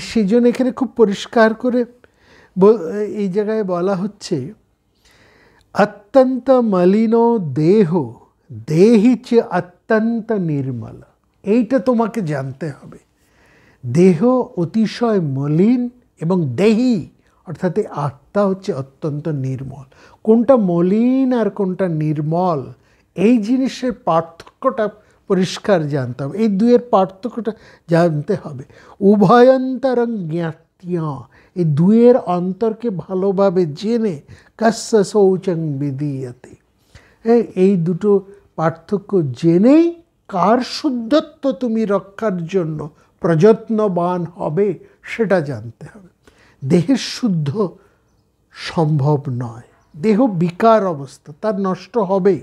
Speaker 1: সেই জন্য এখানে খুব পরিষ্কার করে এই জায়গায় বলা হচ্ছে, অত্যন্ত মলিন দেহ দেহি চে অত্যন্ত নির্মল। এইটা তোমাকে জানতে হবে, দেহ অতিশয় মলিন এবং দেহি অর্থাৎ আত্মা হচ্ছে অত্যন্ত নির্মল। কোনটা মলিন আর কোনটা নির্মল, এই জিনিসের পার্থক্যটা পরিষ্কার জানতে হবে, এই দুয়ের পার্থক্যটা জানতে হবে। উভয়ন্তরং জ্ঞাত্যা, এই দুয়ের অন্তরকে ভালোভাবে জেনে কস্য শৌচং বিদীয়তে, এই দুটো পার্থক্য জেনেই কার শুদ্ধত্ব তুমি রক্ষার জন্য প্রযত্নবান হবে সেটা জানতে হবে। দেহের শুদ্ধ সম্ভব নয়, দেহ বিকার অবস্থা, তার নষ্ট হবেই,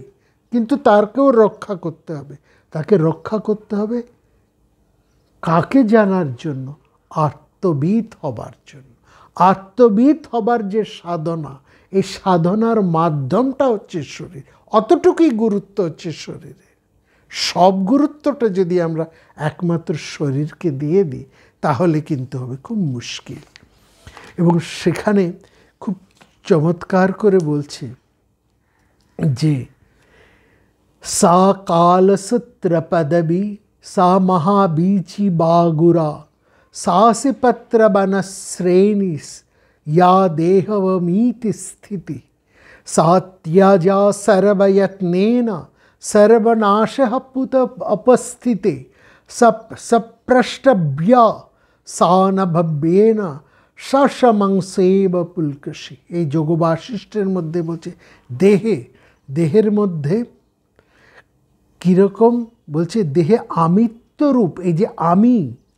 Speaker 1: কিন্তু তারকেও রক্ষা করতে হবে। তাকে রক্ষা করতে হবে কাকে জানার জন্য? আত্মবিদ হবার জন্য। আত্মবিদ হবার যে সাধনা, এই সাধনার মাধ্যমটা হচ্ছে শরীর, অতটুকুই গুরুত্ব হচ্ছে শরীরে। সব গুরুত্বটা যদি আমরা একমাত্র শরীরকে দিয়ে দিই তাহলে কিন্তু হবে খুব মুশকিল। এবং সেখানে খুব চমৎকার করে বলছে যে সা কালসূত্র পদবী সা মহাবীচি বাগুরা সাসি পত্র বনশ্রেণীস या देहवमीति स्थिति सात्याजा सर्वयत्नेन सर्वनाशः पुत अपस्थिते सप्रष्टभ्या सानभव्येन सशमंसेव पुलकशी। এই যোগ বাশিষ্ঠের মধ্যে বলছে দেহের মধ্যে কীরকম বলছে, দেহে আমিত্ব রূপ, এই যে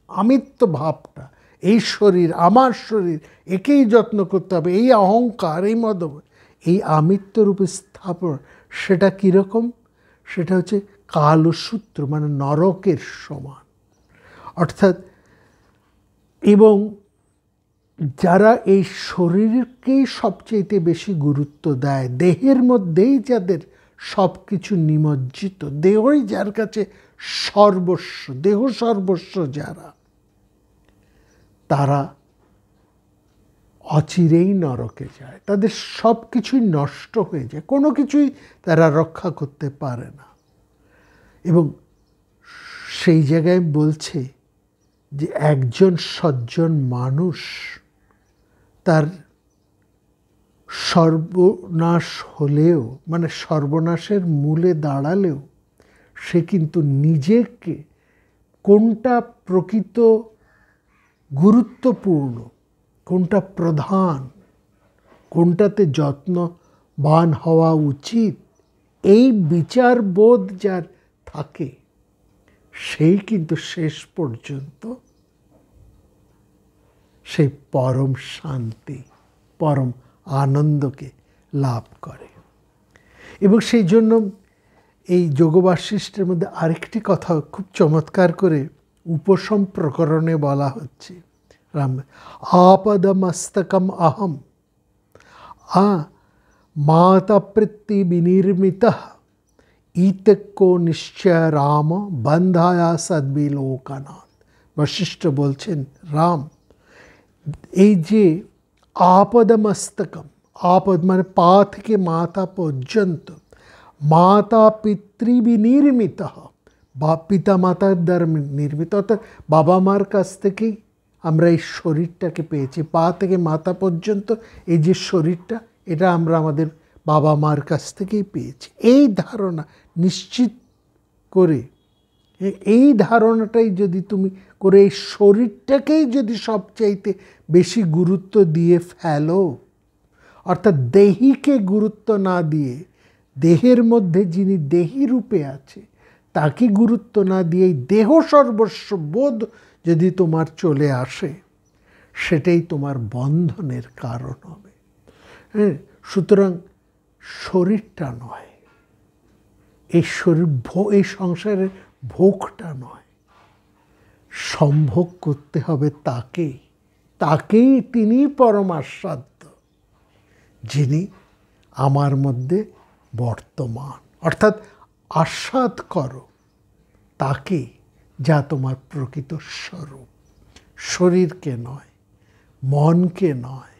Speaker 1: আমিত্ব ভাবটা, এই শরীর আমার শরীর, একেই যত্ন করতে হবে, এই অহংকার, এই এই আমিত্ব রূপে স্থাপন, সেটা কীরকম? সেটা হচ্ছে কালসূত্র, মানে নরকের সমান। অর্থাৎ এবং যারা এই শরীরকেই সবচেয়ে বেশি গুরুত্ব দেয়, দেহের মধ্যেই যাদের সব কিছু নিমজ্জিত, দেহই যার কাছে সর্বস্ব, দেহ সর্বস্ব যারা, তারা অচিরেই নরকে যায়, তাদের সব কিছুই নষ্ট হয়ে যায়, কোনো কিছুই তারা রক্ষা করতে পারে না। এবং সেই জায়গায় বলছে যে একজন সজ্জন মানুষ তার সর্বনাশ হলেও, মানে সর্বনাশের মূলে দাঁড়ালেও, সে কিন্তু নিজেকে কোনটা প্রকৃত গুরুত্বপূর্ণ, কোনটা প্রধান, কোনটাতে যত্নবান হওয়া উচিত, এই বিচারবোধ যার থাকে, সেই কিন্তু শেষ পর্যন্ত সেই পরম শান্তি, পরম আনন্দকে লাভ করে। এবং সেই জন্য এই যোগ বাশিষ্ঠের মধ্যে আরেকটি কথা খুব চমৎকার করে উপশম প্রকরণে বলা হচ্ছে, आपदमस्तकम अहम माताप्रति विनिर्मितः इतको निश्चय राम बंधाया सद्विलोकनाथ। वशिष्ठ বলছেন, রাম, এই যে आपदमस्तकम, आपद মানে পা থেকে মাথা পর্যন্ত, মাতা পিতৃ বিনির্মিত, বা পিতা মাতার দ্বারা নির্মিত, অর্থাৎ বাবা মার কাছ থেকেই আমরা এই শরীরটাকে পেয়েছি। পা থেকে মাথা পর্যন্ত এই যে শরীরটা, এটা আমরা আমাদের বাবা মার কাছ থেকেই পেয়েছি। এই ধারণা নিশ্চিত করে, এই ধারণাটাই যদি তুমি করে এই শরীরটাকেই যদি সবচাইতে বেশি গুরুত্ব দিয়ে ফেলো, অর্থাৎ দেহিকে গুরুত্ব না দিয়ে, দেহের মধ্যে যিনি দেহী রূপে আছে তাকে গুরুত্ব না দিয়ে দেহ সর্বস্ব বোধ যদি তোমার চলে আসে, সেটাই তোমার বন্ধনের কারণ হবে। হ্যাঁ, সুতরাং শরীরটা নয়, এই শরীর এই সংসারের ভোগটা নয়, সম্ভোগ করতে হবে তাকেই তিনি পরমাস্বাদ্য, যিনি আমার মধ্যে বর্তমান। অর্থাৎ আস্বাদ করো তাকে, যা তোমার প্রকৃত স্বরূপ। শরীরকে নয়, মনকে নয়,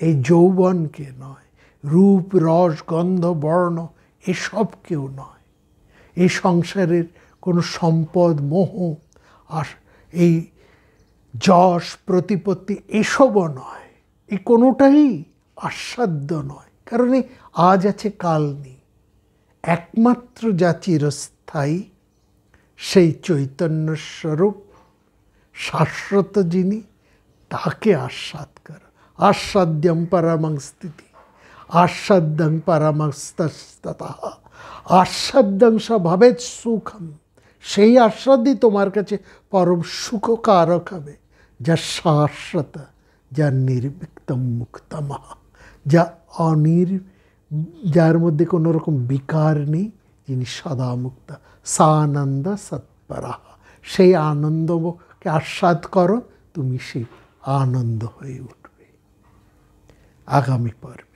Speaker 1: এই যৌবনকে নয়, রূপ রস গন্ধ বর্ণ এসবকেও নয়, এই সংসারের কোনো সম্পদ মোহ আর এই যশ প্রতিপত্তি এসবও নয়, এই কোনোটাই আস্বাদ্য নয়। কারণ এই আজ আছে কাল নেই। একমাত্র যা চিরস্থায়ী সেই চৈতন্য স্বরূপ শাশ্বত যিনি, তাকে আস্বাদ করো। আস্বাদ্যং পরমং স্থিতি আস্বাদ্যং পরমস্ততঃ আস্বাদ্যং স ভবেৎ সুখম। সেই আস্বাদই তোমার কাছে পরম সুখকারক হবে, যা শাশ্বত, যা নির্বিক্তম মুক্তম, যা যার মধ্যে কোনো রকম বিকার নেই, যিনি সদা মুক্ত। সানন্দ সৎপরা। সেই আনন্দকে আস্বাদ করো, তুমি সেই আনন্দ হয়ে উঠবে। আগামী পর্বে